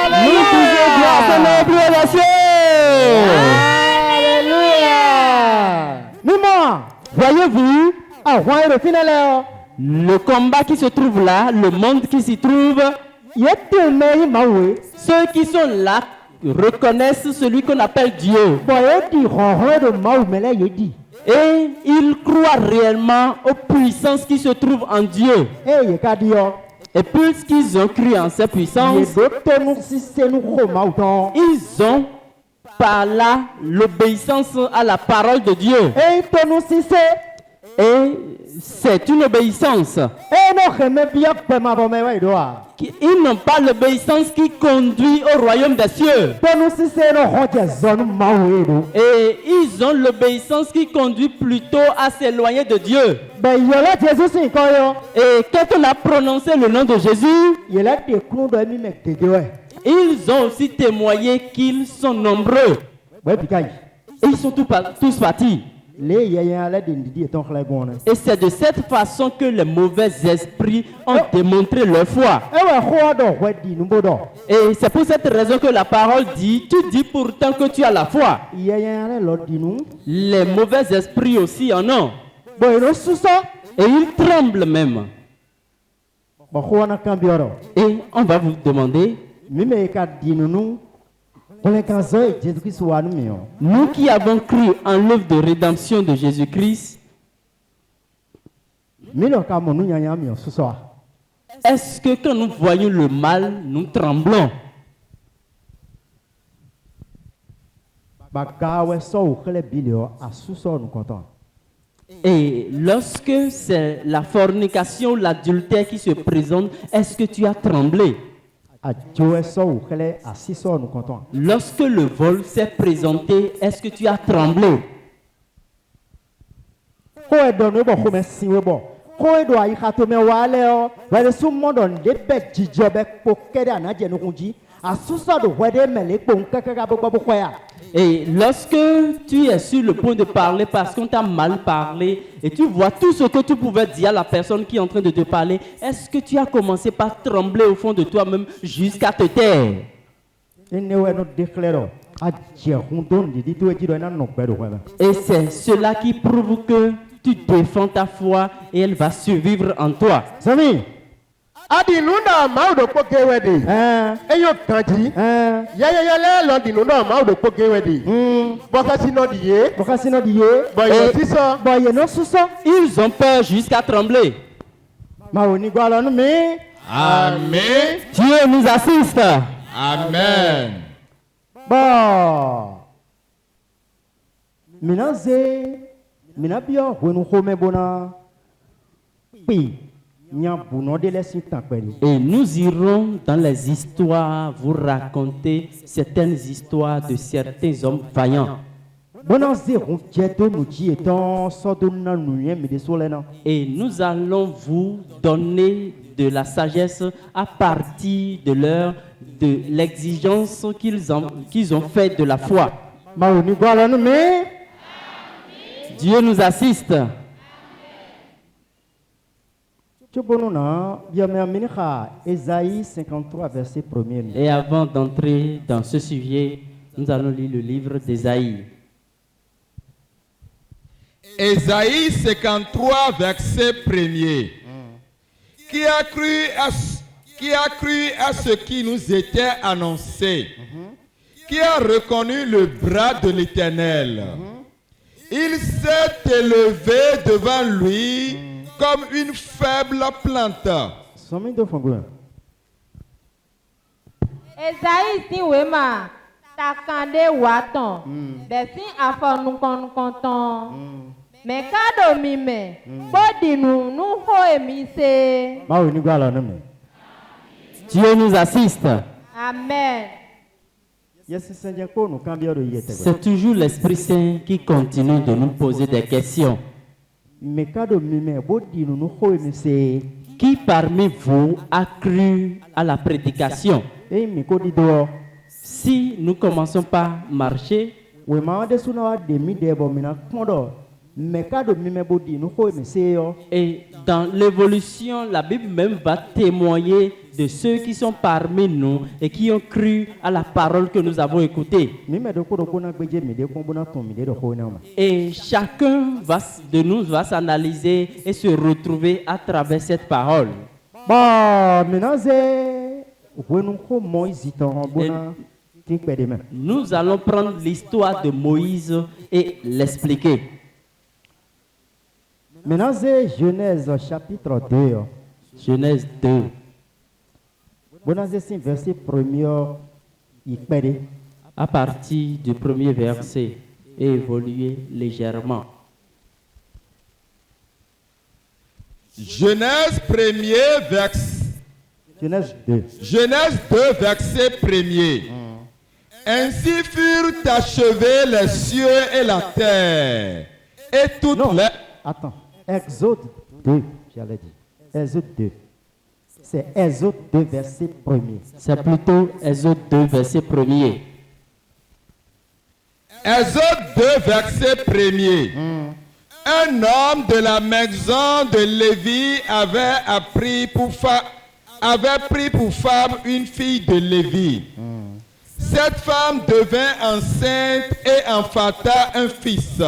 Nous disons grâce à notre Alléluia. Voyez-vous, le combat qui se trouve là, le monde qui s'y trouve, ceux qui sont là reconnaissent celui qu'on appelle Dieu. Et ils croient réellement aux puissances qui se trouvent en Dieu. Et puisqu'ils ont cru en ces puissances, ils ont par là l'obéissance à la parole de Dieu. Et c'est une obéissance. Ils n'ont pas l'obéissance qui conduit au royaume des cieux. Et ils ont l'obéissance qui conduit plutôt à s'éloigner de Dieu. Et quand on a prononcé le nom de Jésus, ils ont aussi témoigné qu'ils sont nombreux. Et ils sont tous partis. Et c'est de cette façon que les mauvais esprits ont démontré leur foi. Et c'est pour cette raison que la parole dit, tu dis pourtant que tu as la foi. Les mauvais esprits aussi en ont. Et il tremble même. Et on va vous demander, nous qui avons cru en l'œuvre de rédemption de Jésus-Christ, est-ce que quand nous voyons le mal, nous tremblons? Et lorsque c'est la fornication, l'adultère qui se présente, est-ce que tu as tremblé? Lorsque le vol s'est présenté, est-ce que tu as tremblé? Et lorsque tu es sur le point de parler parce qu'on t'a mal parlé et tu vois tout ce que tu pouvais dire à la personne qui est en train de te parler, est-ce que tu as commencé par trembler au fond de toi-même jusqu'à te taire? Et c'est cela qui prouve que tu défends ta foi et elle va survivre en toi. Adinunda maudo pokewedi. Eyo kanji. Yayayale lo dinunda maudo pokewedi. Bokasino diye. Ils ont peur jusqu'à trembler. Amen. Dieu nous assiste. Amen. Et nous irons dans les histoires vous raconter certaines histoires de certains hommes vaillants. Et nous allons vous donner de la sagesse à partir de l'exigence qu'ils ont fait de la foi. Dieu nous assiste. Ésaïe 53, verset 1er. Et avant d'entrer dans ce sujet, nous allons lire le livre d'Ésaïe. Ésaïe 53, verset 1er. Qui a cru à ce qui nous était annoncé? Qui a reconnu le bras de l'Éternel? Il s'est élevé devant lui comme une faible plante. Esaïe si wema takande waton desin afonukonkonton mekado mime bodinu nu ho emise. Dieu nous assiste. Amen. C'est toujours l'Esprit Saint qui continue de nous poser des questions. Qui parmi vous a cru à la prédication? Si nous commençons par marcher, et dans l'évolution, la Bible même va témoigner de ceux qui sont parmi nous et qui ont cru à la parole que nous avons écoutée. Et chacun de nous va s'analyser et se retrouver à travers cette parole. Nous allons prendre l'histoire de Moïse et l'expliquer. Maintenant, c'est Genèse chapitre 2. Genèse 2. Verset 1er. À partir du premier verset et évoluer légèrement. Genèse 1er, verset. Genèse 2. Genèse 2, verset 1er. Ainsi furent achevés les cieux et la terre. Et toutes les... Attends. Exode 2, j'allais dire. Exode 2. C'est Exode 2, verset 1er. C'est plutôt Exode 2, verset 1er. Exode 2, verset 1er. Un homme de la maison de Lévi avait pris pour femme une fille de Lévi. Cette femme devint enceinte et enfanta un fils.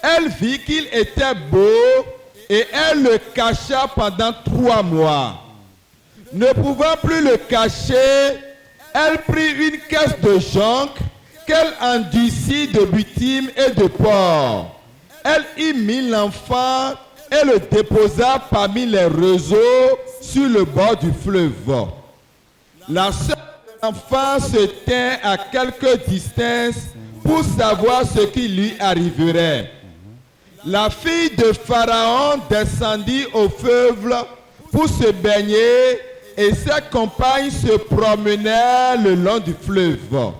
Elle vit qu'il était beau et elle le cacha pendant 3 mois. Ne pouvant plus le cacher, elle prit une caisse de jonc qu'elle endurcit de bitume et de porc. Elle y mit l'enfant et le déposa parmi les roseaux sur le bord du fleuve. La sœur de l'enfant se tint à quelque distance pour savoir ce qui lui arriverait. La fille de Pharaon descendit au fleuve pour se baigner et ses compagnes se promenaient le long du fleuve.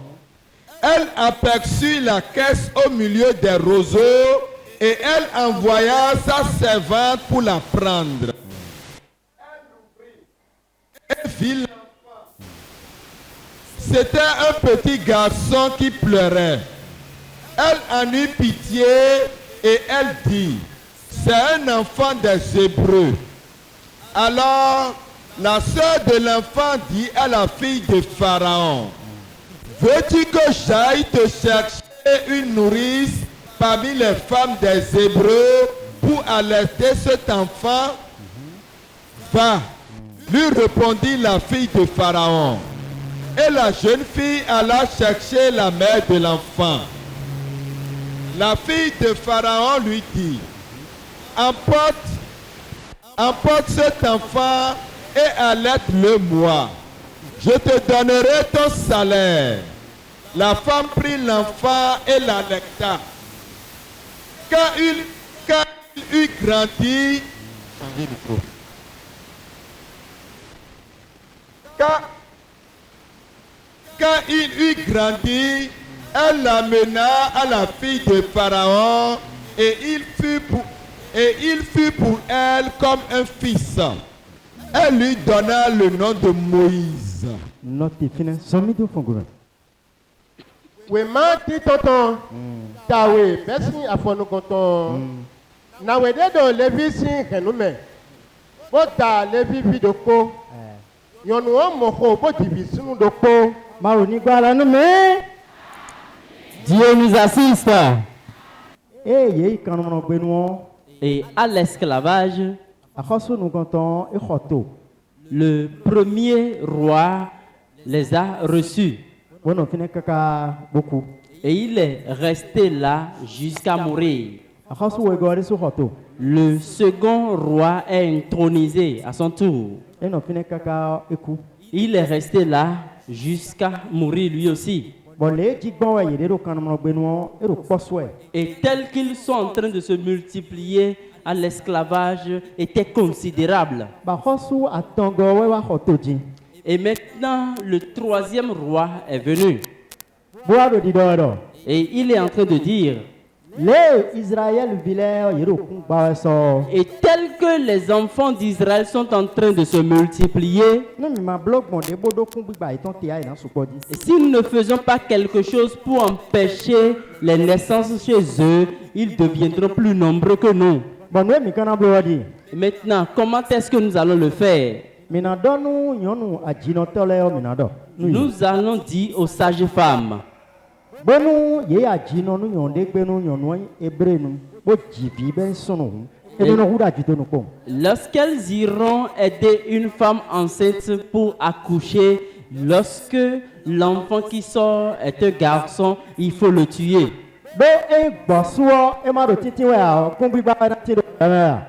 Elle aperçut la caisse au milieu des roseaux et elle envoya sa servante pour la prendre. Elle vit l'enfant. C'était un petit garçon qui pleurait. Elle en eut pitié et elle dit, c'est un enfant des Hébreux. Alors, la sœur de l'enfant dit à la fille de Pharaon, veux-tu que j'aille te chercher une nourrice parmi les femmes des Hébreux pour allaiter cet enfant? Va, lui répondit la fille de Pharaon. Et la jeune fille alla chercher la mère de l'enfant. La fille de Pharaon lui dit, emporte cet enfant et allaite-le moi. Je te donnerai ton salaire. La femme prit l'enfant et l'allaita. Quand il eut grandi, elle l'amena à la fille de Pharaon et il fut pour elle comme un fils. Elle lui donna le nom de Moïse. Wema ti tonton tawe besi afonu konton na wede do levi sin kenume bo ta levi bi doko yonu o moko bo divi sinu doko ma ò ní gbára nú mi. Dieu nous assiste. Yéé kan mọ̀nà gbénu wọn. Et à l'esclavage, àkọ́sọ́ nu kantan ìkọ̀tò. le premier roi les a reçus. Wọ́n náà fi ní kaka beaucoup. Et il est resté là jusqu'à mourir. àkọ́sọ́ wo ẹgbẹ́ ọdún sọ̀kọ̀tò. Le second roi est intronisé à son tour. ẹ̀ náà fi ní kaka ikú. Il est resté là jusqu'à mourir lui aussi. Bon, les jigbon ouais yéé do kan mọ̀nà gbénu wọn ẹ̀ do kpọ́sọ́ ẹ̀. Et tels qu'ils sont en train de se multiplier à l'esclavage était considérable. Bàkọ́sọ́ àtọ̀ngọ̀ wẹ́ wá kọ̀tò jìn. Et maintenant, le troisième roi est venu. Boado di dọ́ọ̀dọ̀. Et il est en train de dire, les Israël vilẹ̀ yéé do kún gbà sọ. et tels que les enfants d'Israël sont en train de se multiplier, Ní mi máa blọ́gbọ̀n dé bódó kún gbígbà ìtàn tìyà ìná sùpọ̀ di. et si nous ne faisons pas quelque chose pour empêcher les naissances chez eux, ils deviendront plus nombreux que nous. Bon, nous mi kan na blọ́ di. Et maintenant, comment est-ce que nous allons le faire? Mina dɔnu nyɔnu adzinɔtɔ lɛ yɔ mina dɔ. Nous allons dire aux sages-femmes, Bonu ye adzinɔnu nyɔnde gbenu nyɔnu ebrenu bo dzivi bɛ sɔnù hu. Ebe na hu da dzito nu kpɔm. lorsqu'elles iront aider une femme enceinte pour accoucher, lorsque l'enfant qui sort est un garçon, il faut le tuer. Be e gbɔsuɔ e ma do titi wɛ awɔ kún gbígbá na ti do ɛmɛ ya.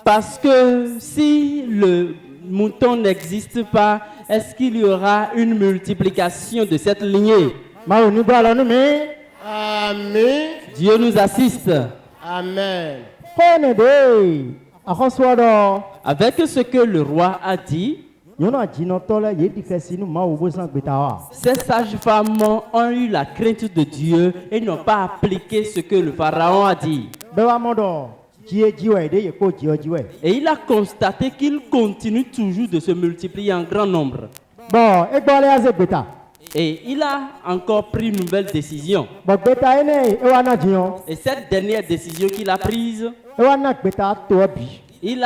Parce que si le mouton n'existe pas, est-ce qu'il y aura une multiplication de cette lignée? Ma ò ní gbọ́ lọ ní mi. Amen. Dieu nous assiste. Amen. Kọ́ni de àkọ́sọ́ dɔ. Avec ce que le roi a dit, Nyɔnu adzinɔtɔ lɛ yé dikɛ sinu ma wo bo san gbeta wa. ces sages-femmes ont eu la crainte de Dieu et n'ont pas appliqué ce que le pharaon a dit. Bɛ wa mɔ dɔ dziye dziwɛ de yɛ kpɔ dziwɛ dziwɛ. Et il a constaté qu'il continue toujours de se multiplier en grand nombre. Bɔn e gbɔ lɛ ya se gbeta. Et il a encore pris une nouvelle décision. Bɔn gbeta yi ne e wa na dziyɔ. Et cette dernière décision qu'il a prise, E wa na gbeta tɔ bi. il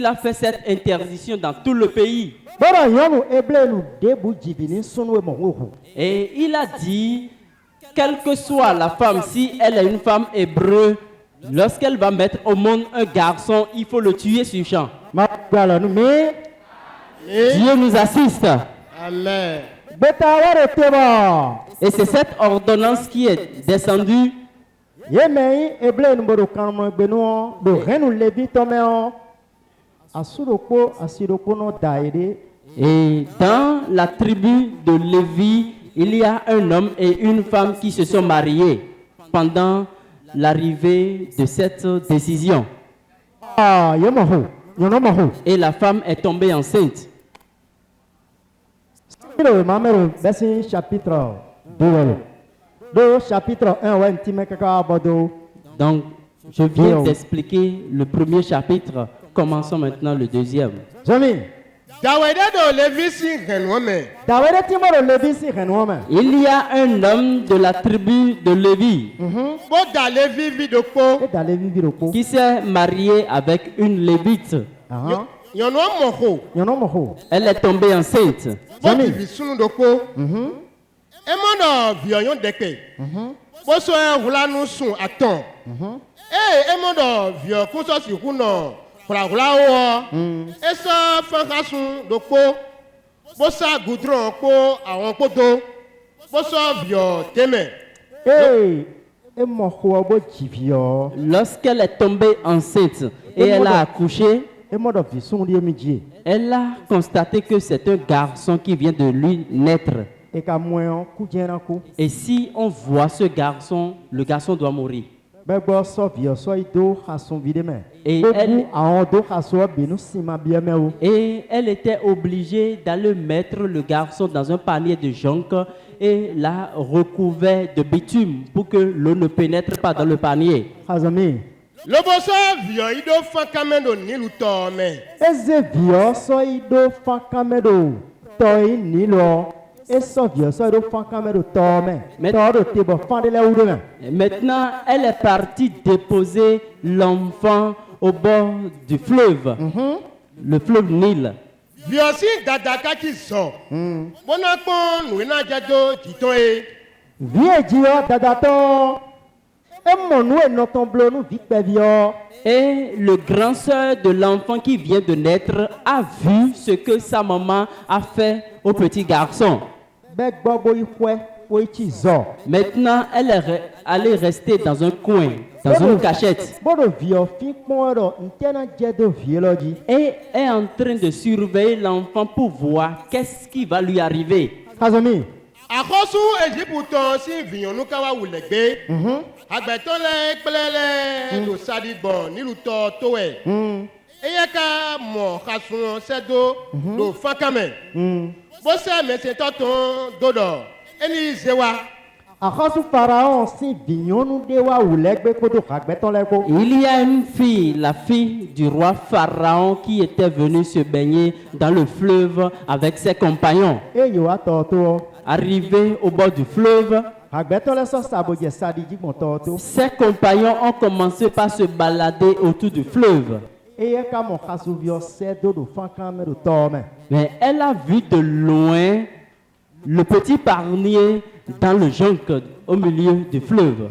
a fait cette interdiction dans tout le pays. Bɔrɔ nyɔnu eblenu debu dzibi ni sunu e mɔ wo ho. Et il a dit quelle que soit la femme, si elle est une femme hébreu, lorsqu'elle va mettre au monde un garçon, il faut le tuer sur champ. Dieu nous assiste. Amen. Et c'est cette ordonnance qui est descendue. Et dans la tribu de Lévi, il y a un homme et une femme qui se sont mariés pendant l'arrivée de cette décision. Et la femme est tombée enceinte. Chapitre 2, chapitre 1, donc, je viens d'expliquer le premier chapitre. Commençons maintenant le deuxième. Il y a un homme de la tribu de Lévi qui s'est marié avec une Lévite. Elle est tombée enceinte. Lorsqu'elle est tombée enceinte et elle a accouché, elle a constaté que c'est un garçon qui vient de lui naître. Et si on voit ce garçon, le garçon doit mourir. Et elle était obligée d'aller mettre le garçon dans un panier de jonc et la recouvert de bitume pour que l'eau ne pénètre pas dans le panier. Maintenant, elle est partie déposer l'enfant au bord du fleuve, le fleuve Nil. Et le grand sœur de l'enfant qui vient de naître a vu ce que sa maman a fait au petit garçon. Maintenant, elle est allée rester dans un coin, dans une cachette. Et est en train de surveiller l'enfant pour voir qu'est-ce qui va lui arriver. Il y a une fille, la fille du roi Pharaon, qui était venue se baigner dans le fleuve avec ses compagnons. Arrivée au bord du fleuve, ses compagnons ont commencé par se balader autour du fleuve. Mais elle a vu de loin le petit parnier dans le jonc au milieu du fleuve.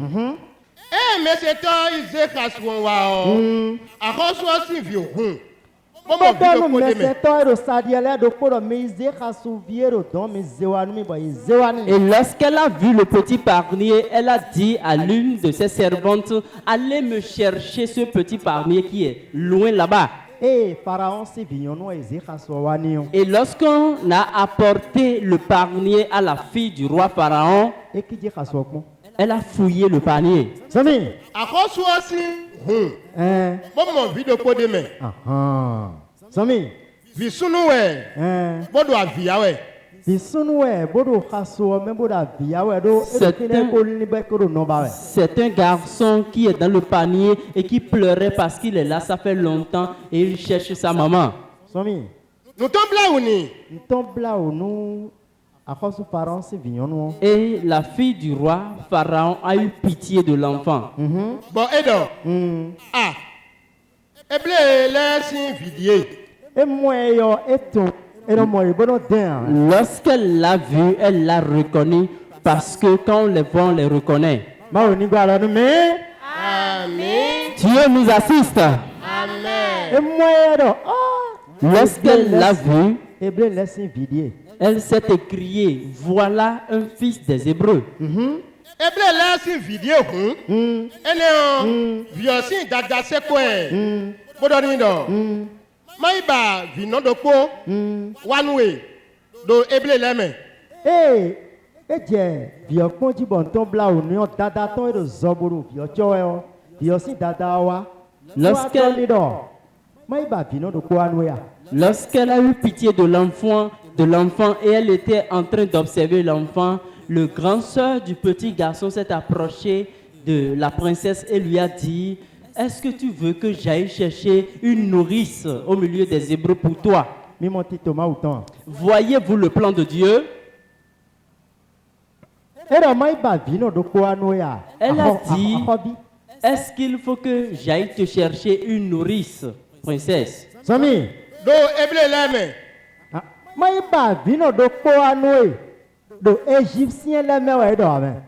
Et lorsqu'elle a vu le petit parnier, elle a dit à l'une de ses servantes, allez me chercher ce petit parnier qui est loin là-bas. Et lorsqu'on a apporté le parnier à la fille du roi Pharaon, elle a fouillé le panier. C'est un garçon qui est dans le panier et qui pleurait parce qu'il est là, ça fait longtemps et il cherche sa maman. Et la fille du roi Pharaon a eu pitié de l'enfant. Lorsqu'elle l'a vu, elle l'a reconnu Parce que quand on les voit, on les reconnaît. Amen. Dieu nous assiste. Amen. Lorsqu'elle l'a vu, Hébreu laisse une vidéo. elle s'est écriée, voilà un fils des Hébreux. Eble la si vidéo ene vieux si dada se quoi bodoni do maiba vino do po wanwe do eble leme Eh, vieux conti bon ton bla ou non dada ton et de zoburu vieux choyo vieux si dada wa. Lorsqu'elle a eu pitié de l'enfant et elle était en train d'observer l'enfant, le grand sœur du petit garçon s'est approché de la princesse et lui a dit: est-ce que tu veux que j'aille chercher une nourrice au milieu des Hébreux pour toi? Voyez-vous le plan de Dieu? Elle a dit: est-ce qu'il faut que j'aille te chercher une nourrice, princesse? do eble leme do égyptien leme wa do amen.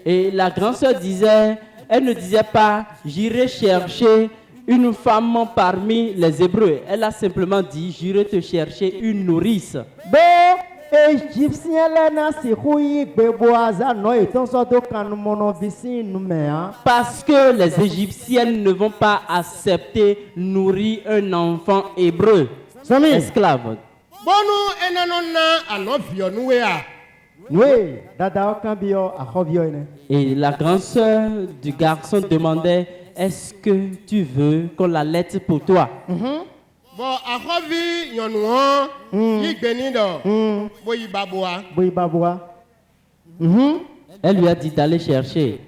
Et la grande sœur disait, elle ne disait pas j'irai chercher une femme parmi les Hébreux. Elle a simplement dit j'irai te chercher une nourrice. Parce que les Égyptiennes ne vont pas accepter nourrir un enfant hébreu, esclave. Et la grande sœur du garçon demandait: est-ce que tu veux qu'on la laite pour toi? Elle lui a dit d'aller chercher.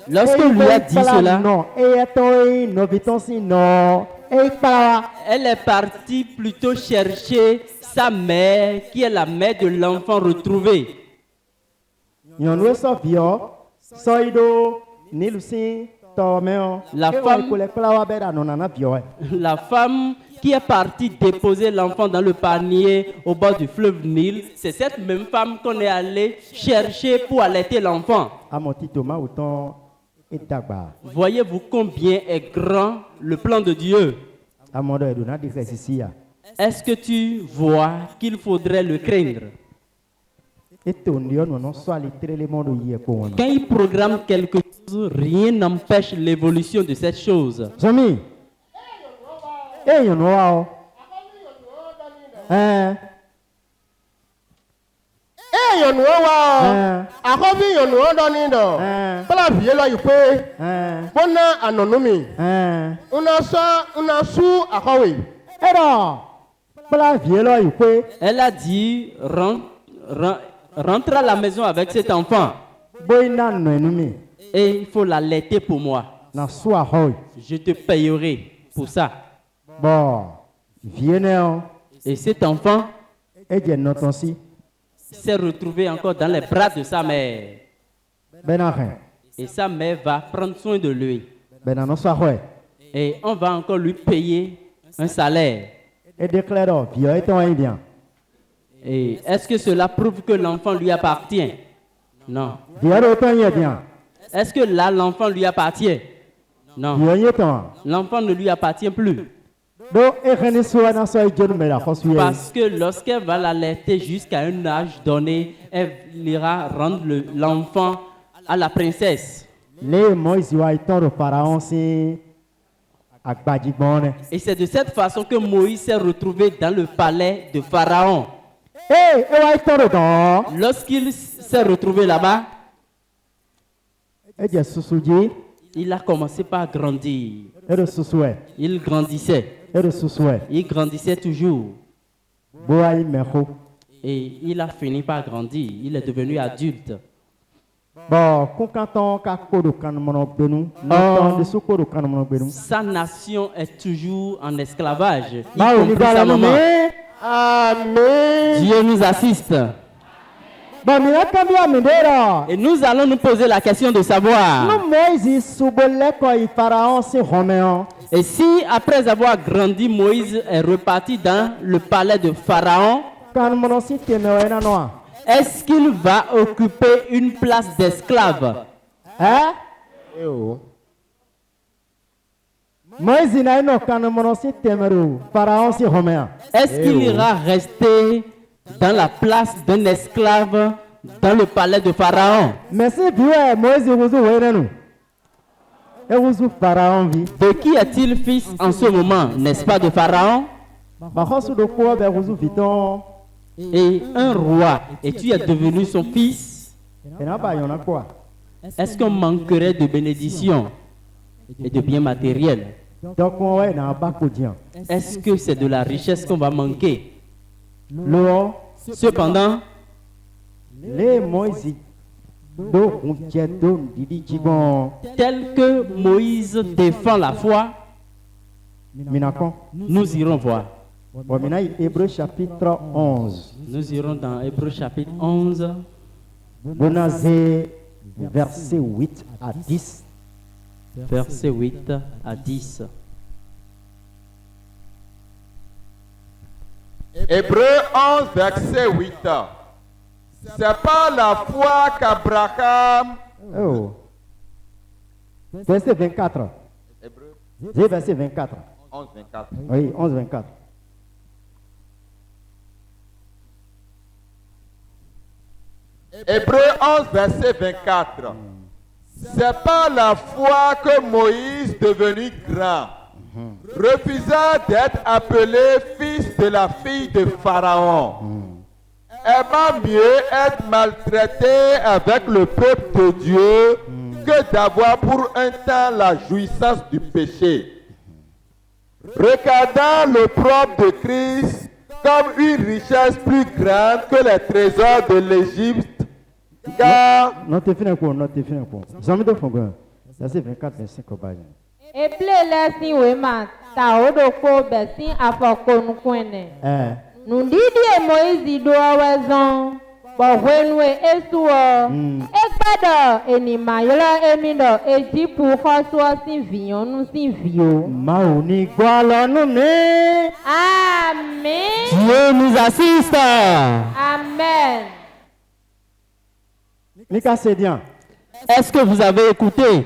Lorsqu'il lui a dit cela, elle est partie plutôt chercher sa mère, qui est la mère de l'enfant retrouvé. La femme qui est partie déposer l'enfant dans le panier au bord du fleuve Nil, c'est cette même femme qu'on est allé chercher pour allaiter l'enfant. Voyez-vous combien est grand le plan de Dieu? Est-ce que tu vois qu'il faudrait le craindre? Quand il programme quelque chose, rien n'empêche l'évolution de cette chose. Elle a dit rentre à la maison avec cet enfant et il faut l'allaiter pour moi. Je te payerai pour ça. Et cet enfant s'est retrouvé encore dans les bras de sa mère. Et sa mère va prendre soin de lui. Et on va encore lui payer un salaire. Et est-ce que cela prouve que l'enfant lui appartient? Non. Est-ce que là, l'enfant lui appartient? Non. L'enfant ne lui appartient plus. Parce que lorsqu'elle va l'allaiter jusqu'à un âge donné, elle ira rendre l'enfant à la princesse. Et c'est de cette façon que Moïse s'est retrouvé dans le palais de Pharaon. Lorsqu'il s'est retrouvé là-bas, il a commencé par grandir. Il grandissait. Il grandissait toujours. Et il a fini par grandir. Il est devenu adulte. Sa nation est toujours en esclavage. Y compris sa maman. Amen. Dieu nous assiste. Et nous allons nous poser la question de savoir. Et si après avoir grandi, Moïse est reparti dans le palais de Pharaon, est-ce qu'il va occuper une place d'esclave? Hein? Est-ce qu'il ira rester dans la place d'un esclave dans le palais de Pharaon? De qui est-il fils en ce moment? N'est-ce pas de Pharaon? Et un roi, et tu es devenu son fils? Est-ce qu'on manquerait de bénédictions et de biens matériels? Est-ce que c'est de la richesse qu'on va manquer? Cependant, tel que Moïse défend la foi, nous irons voir. Hébreux chapitre 11. Nous irons dans Hébreux chapitre 11. Verset 8 à 10. Verset 8 à 10. Hébreux 11, verset 8. C'est pas la foi qu'Abraham. Oh. Verset 24. Hébreux verset 24. 11, 24. Oui, 11, 24. Hébreux 11, verset 24. C'est pas la foi que Moïse, devenu grand, refusa d'être appelé fils de la fille de Pharaon. Aimant mieux être maltraité avec le peuple de Dieu que d'avoir pour un temps la jouissance du péché. Regardant le propre de Christ comme une richesse plus grande que les trésors de l'Égypte, car Et blessing wema ta odoko besin afokonu kwene. Nous disons Moïse doit wezon bo esuo ekpado enima yola emido eji pour hoso sin vion nu sin vio. Maoni gwalonu ne. Amen. Dieu nous assiste. Amen. Nika Sédian. Est-ce que vous avez écouté?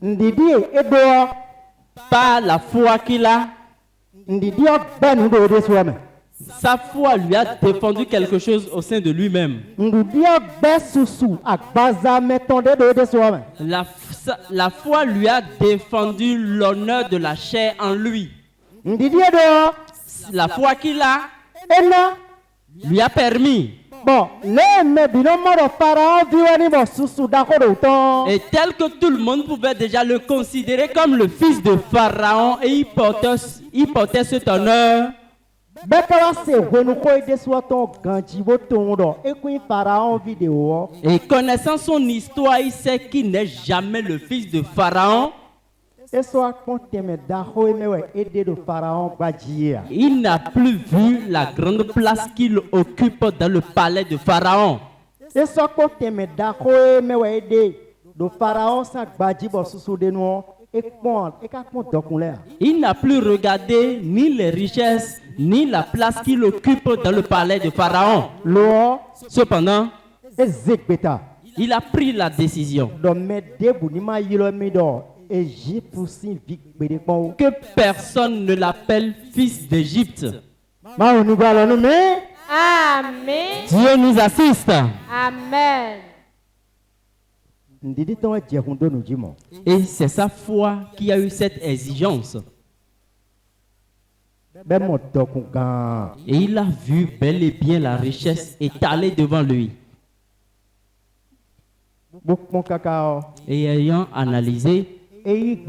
Ndidi edo Par la foi qu'il a, ndidi ben do de suame. sa foi lui a défendu quelque chose au sein de lui-même. Ndidi be susu agbaza metonde do de suame. La foi lui a défendu l'honneur de la chair en lui. Ndidi edo La foi qu'il a ena lui a permis. bon le me binomo do Pharaon viwani bo susu da ko do ton. Et tel que tout le monde pouvait déjà le considérer comme le fils de Pharaon, et il portait cet honneur. Et connaissant son histoire, il sait qu'il n'est jamais le fils de Pharaon. Il n'a plus vu la grande place qu'il occupe dans le palais de Pharaon. Il n'a plus regardé ni les richesses, ni la place qu'il occupe dans le palais de Pharaon. Cependant, il a pris la décision que personne ne l'appelle fils d'Égypte. Amen. Dieu nous assiste. Amen. Et c'est sa foi qui a eu cette exigence. Et il a vu bel et bien la richesse étalée devant lui. Et ayant analysé, et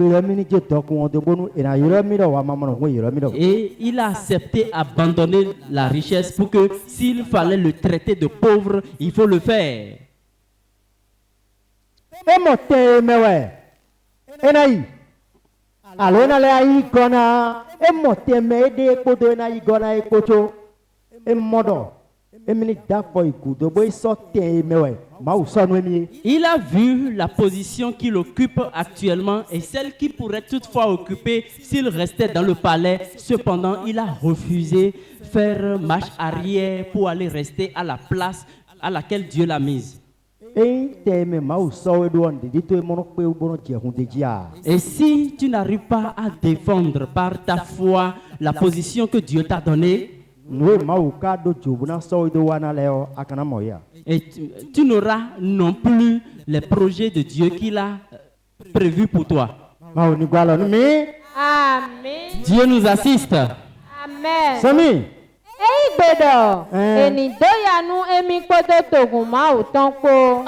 il a accepté d'abandonner la richesse pour que s'il fallait le traiter de pauvre, il faut le faire. Il a vu la position qu'il occupe actuellement et celle qu'il pourrait toutefois occuper s'il restait dans le palais. Cependant, il a refusé faire marche arrière pour aller rester à la place à laquelle Dieu l'a mise. Et si tu n'arrives pas à défendre par ta foi la position que Dieu t'a donnée, et tu n'auras non plus les projets de Dieu qu'il a prévus pour toi. Amen. Dieu nous assiste. Amen. Sami. Ei bedo, eni doya nu emi kodo toguma utonko.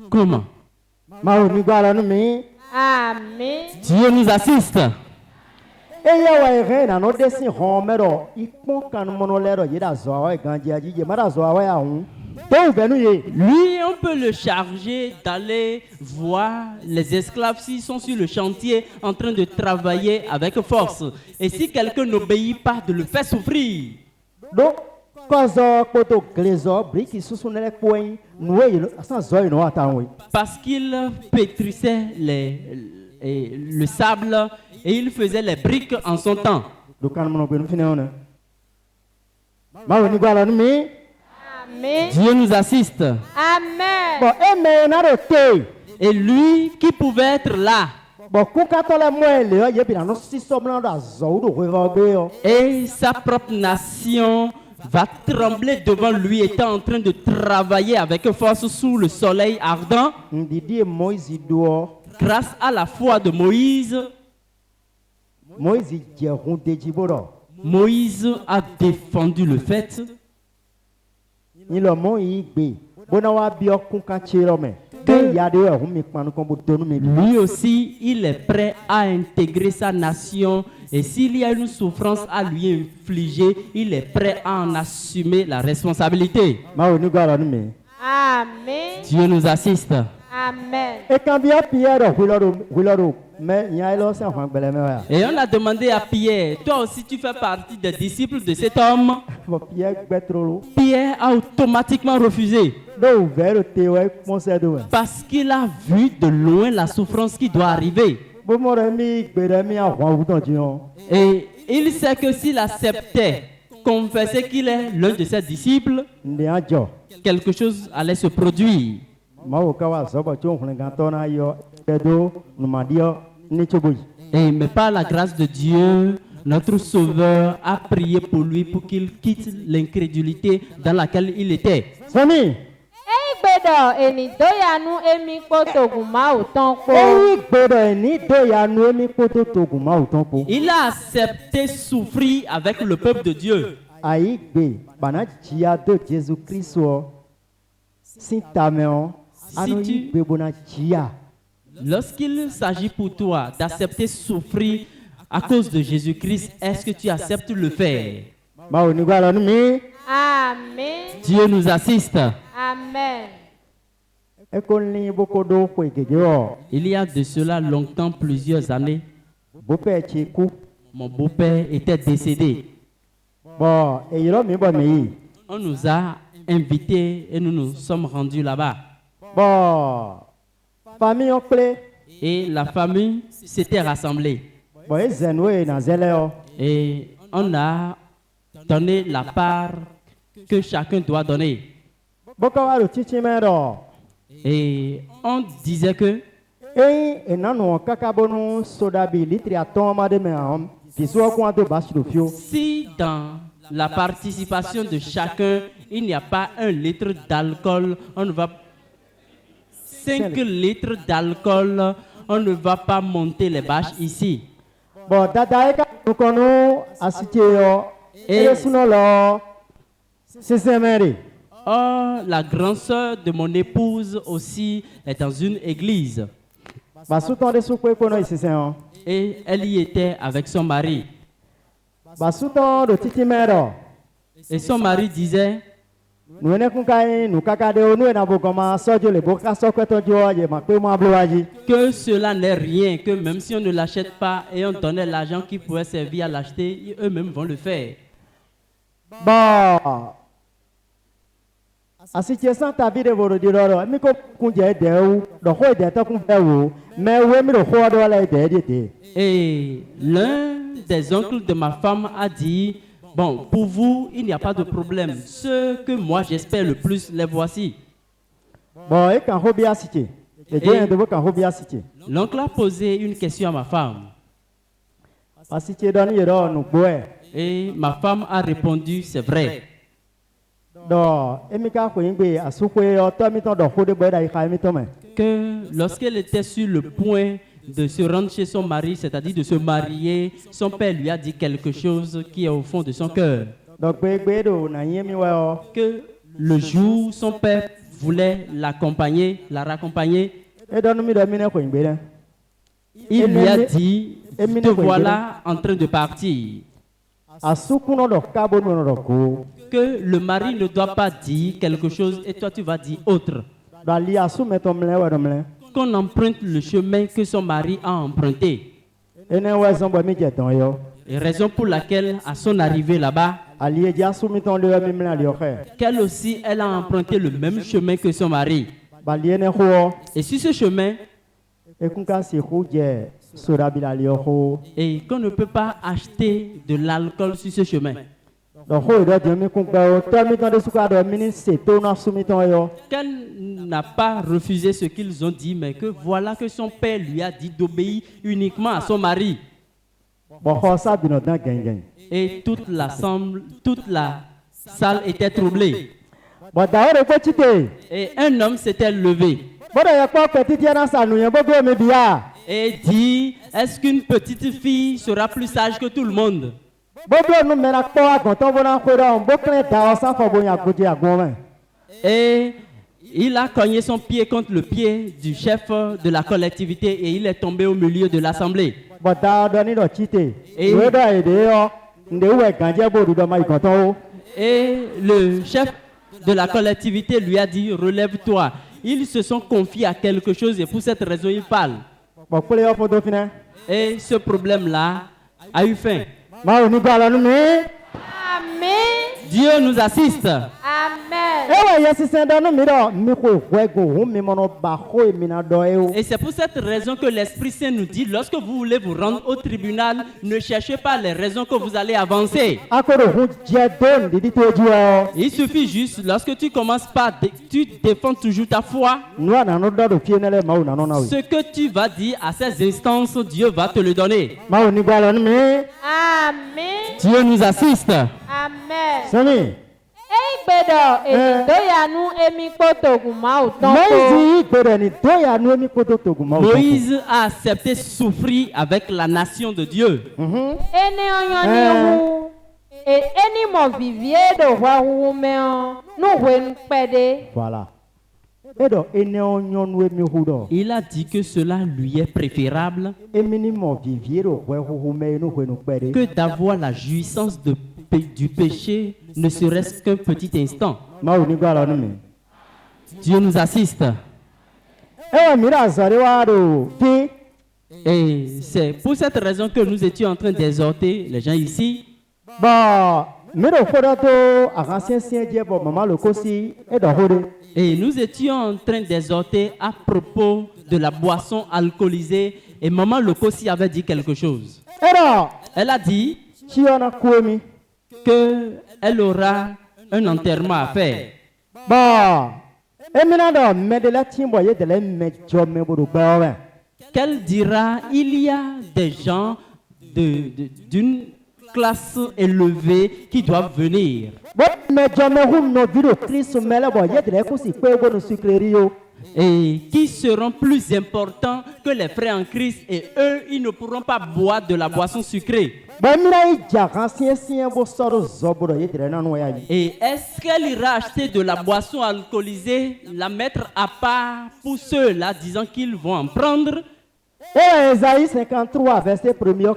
Comment? Amen. Dieu nous assiste. Lui, on peut le charger d'aller voir les esclaves s'ils sont sur le chantier en train de travailler avec force. Et si quelqu'un n'obéit pas, de le faire souffrir. Parce qu'il pétrissait le sable et il faisait les briques en son temps. Amen. Dieu nous assiste. Amen. Et lui qui pouvait être là, et sa propre nation va trembler devant lui, étant en train de travailler avec force sous le soleil ardent. Grâce à la foi de Moïse, Moïse a défendu le fait. Lui aussi, il est prêt à intégrer sa nation et s'il y a une souffrance à lui infliger, il est prêt à en assumer la responsabilité. Amen. Dieu nous assiste. Amen. Et on a demandé à Pierre, toi aussi tu fais partie des disciples de cet homme. Pierre a automatiquement refusé. Parce qu'il a vu de loin la souffrance qui doit arriver. Et il sait que s'il acceptait, confessait qu'il est l'un de ses disciples, quelque chose allait se produire. Mais par la grâce de Dieu, notre Sauveur a prié pour lui pour qu'il quitte l'incrédulité dans laquelle il était. Il a accepté souffrir avec le peuple de Dieu. Lorsqu'il s'agit pour toi d'accepter souffrir à cause de Jésus-Christ, est-ce que tu acceptes le faire? Amen. Dieu nous assiste. Amen. Il y a de cela longtemps, plusieurs années, mon beau-père était décédé. On nous a invités et nous nous sommes rendus là-bas. Et la famille s'était rassemblée. Et on a donné la part que chacun doit donner. Et on disait que si dans la participation de chacun, il n'y a pas 1 litre d'alcool, on ne va 5 litres d'alcool, on ne va pas monter les bâches ici. Oh, la grande sœur de mon épouse aussi est dans une église. Et elle y était avec son mari. Et son mari disait, que cela n'est rien, que même si on ne l'achète pas et on donnait l'argent qui pouvait servir à l'acheter, eux-mêmes vont le faire. Asitye santa bi de boro di roro mi ko kunje de wu do ho de ta kun fe wo me we mi do ho do la de. Et l'un des oncles de ma femme a dit, bon, pour vous, il n'y a pas de problème. Ceux que moi j'espère le plus, les voici. Bon, e kan ho bi asitye. E je de bo kan ho bi asitye. L'oncle a posé une question à ma femme. Asitye do ni ro nu gbo e. Et ma femme a répondu, c'est vrai. Do emi ka ko ngbe asukwe yo to mi to do ho de bo da ka mi to me. Que lorsqu'elle était sur le point de se rendre chez son mari, c'est-à-dire de se marier, son père lui a dit quelque chose qui est au fond de son cœur. Donc do na yin mi wa que le jour où son père voulait l'accompagner, la raccompagner, e do mi do mi ne ko ngbe na. il lui a dit, te voilà en train de partir. Asukuno do ka bo no do ko. Que le mari ne doit pas dire quelque chose et toi tu vas dire autre. Qu'on emprunte le chemin que son mari a emprunté. Et raison pour laquelle, à son arrivée là-bas, qu'elle aussi, elle a emprunté le même chemin que son mari. Et sur ce chemin, et qu'on ne peut pas acheter de l'alcool sur ce chemin. Qu'elle n'a pas refusé ce qu'ils ont dit, mais que voilà que son père lui a dit d'obéir uniquement à son mari. Et toute la salle était troublée. Et un homme s'était levé et dit, est-ce qu'une petite fille sera plus sage que tout le monde? Et il a cogné son pied contre le pied du chef de la collectivité et il est tombé au milieu de l'assemblée. Et le chef de la collectivité lui a dit, relève-toi. Ils se sont confiés à quelque chose et pour cette raison ils parlent. Et ce problème-là a eu fin. Amen. Dieu nous assiste. Amen. Et c'est pour cette raison que l'Esprit Saint nous dit, lorsque vous voulez vous rendre au tribunal, ne cherchez pas les raisons que vous allez avancer. Il suffit juste, lorsque tu commences par, tu défends toujours ta foi. Ce que tu vas dire à ces instances, Dieu va te le donner. Amen. Dieu nous assiste. Amen. Moïse a accepté souffrir avec la nation de Dieu. Voilà. Il a dit que cela lui est préférable que d'avoir la jouissance du péché, ne serait-ce qu'un petit instant. Dieu nous assiste. Et c'est pour cette raison que nous étions en train d'exhorter les gens ici. Et nous étions en train d'exhorter à propos de la boisson alcoolisée. Et maman Lokosi avait dit quelque chose. Elle a dit qu'elle aura un enterrement à faire. Qu'elle dira, il y a des gens d'une classe élevée qui doivent venir. Et qui seront plus importants que les frères en Christ, et eux, ils ne pourront pas boire de la boisson sucrée. Et est-ce qu'elle ira acheter de la boisson alcoolisée, la mettre à part pour ceux-là, disant qu'ils vont en prendre? Et Ésaïe 53, verset 1er,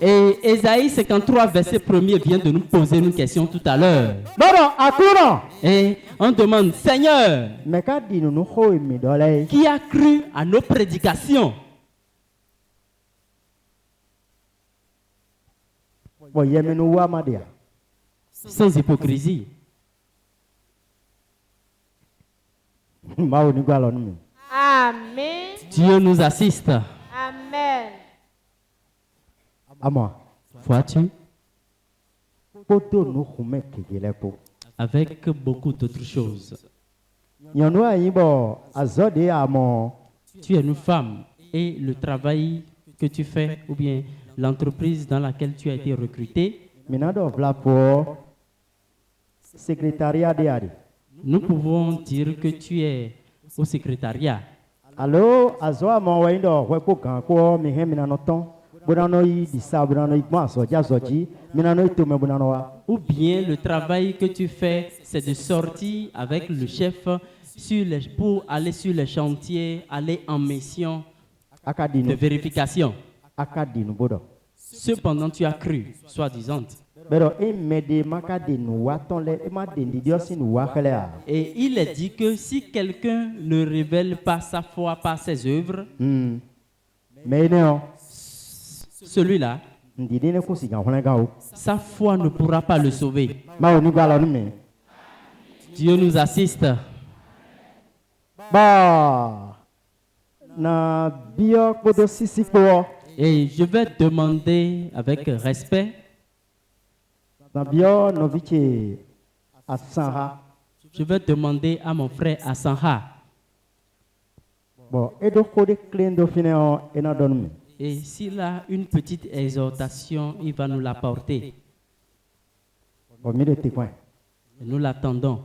Et Ésaïe 53, verset 1er vient de nous poser une question tout à l'heure. Et on demande, Seigneur, qui a cru à nos prédications? Sans hypocrisie. Amen. Dieu nous assiste. Amen. À moi. Vois-tu? Poto nous remet que les po. Avec beaucoup d'autres choses. Yano ayibo azode amo. Tu es une femme et le travail que tu fais ou bien l'entreprise dans laquelle tu as été recruté. Minado vla pour secrétariat de Adi. Nous pouvons dire que tu es au secrétariat. Allo azo amo waindo wepo kanko mihe minanoton. Bonano yi disa bonano yi mo asoja soji minano ito me bonano wa. Ou bien le travail que tu fais, c'est de sortir avec le chef pour aller sur les chantiers, aller en mission de vérification. Cependant, tu as cru, soi-disant. Et il est dit que si quelqu'un ne révèle pas sa foi par ses œuvres, celui-là, sa foi ne pourra pas le sauver. Dieu nous assiste. Et je vais demander avec respect je vais demander à mon frère Asanha. Et s'il a une petite exhortation, il va nous l'apporter. Nous l'attendons.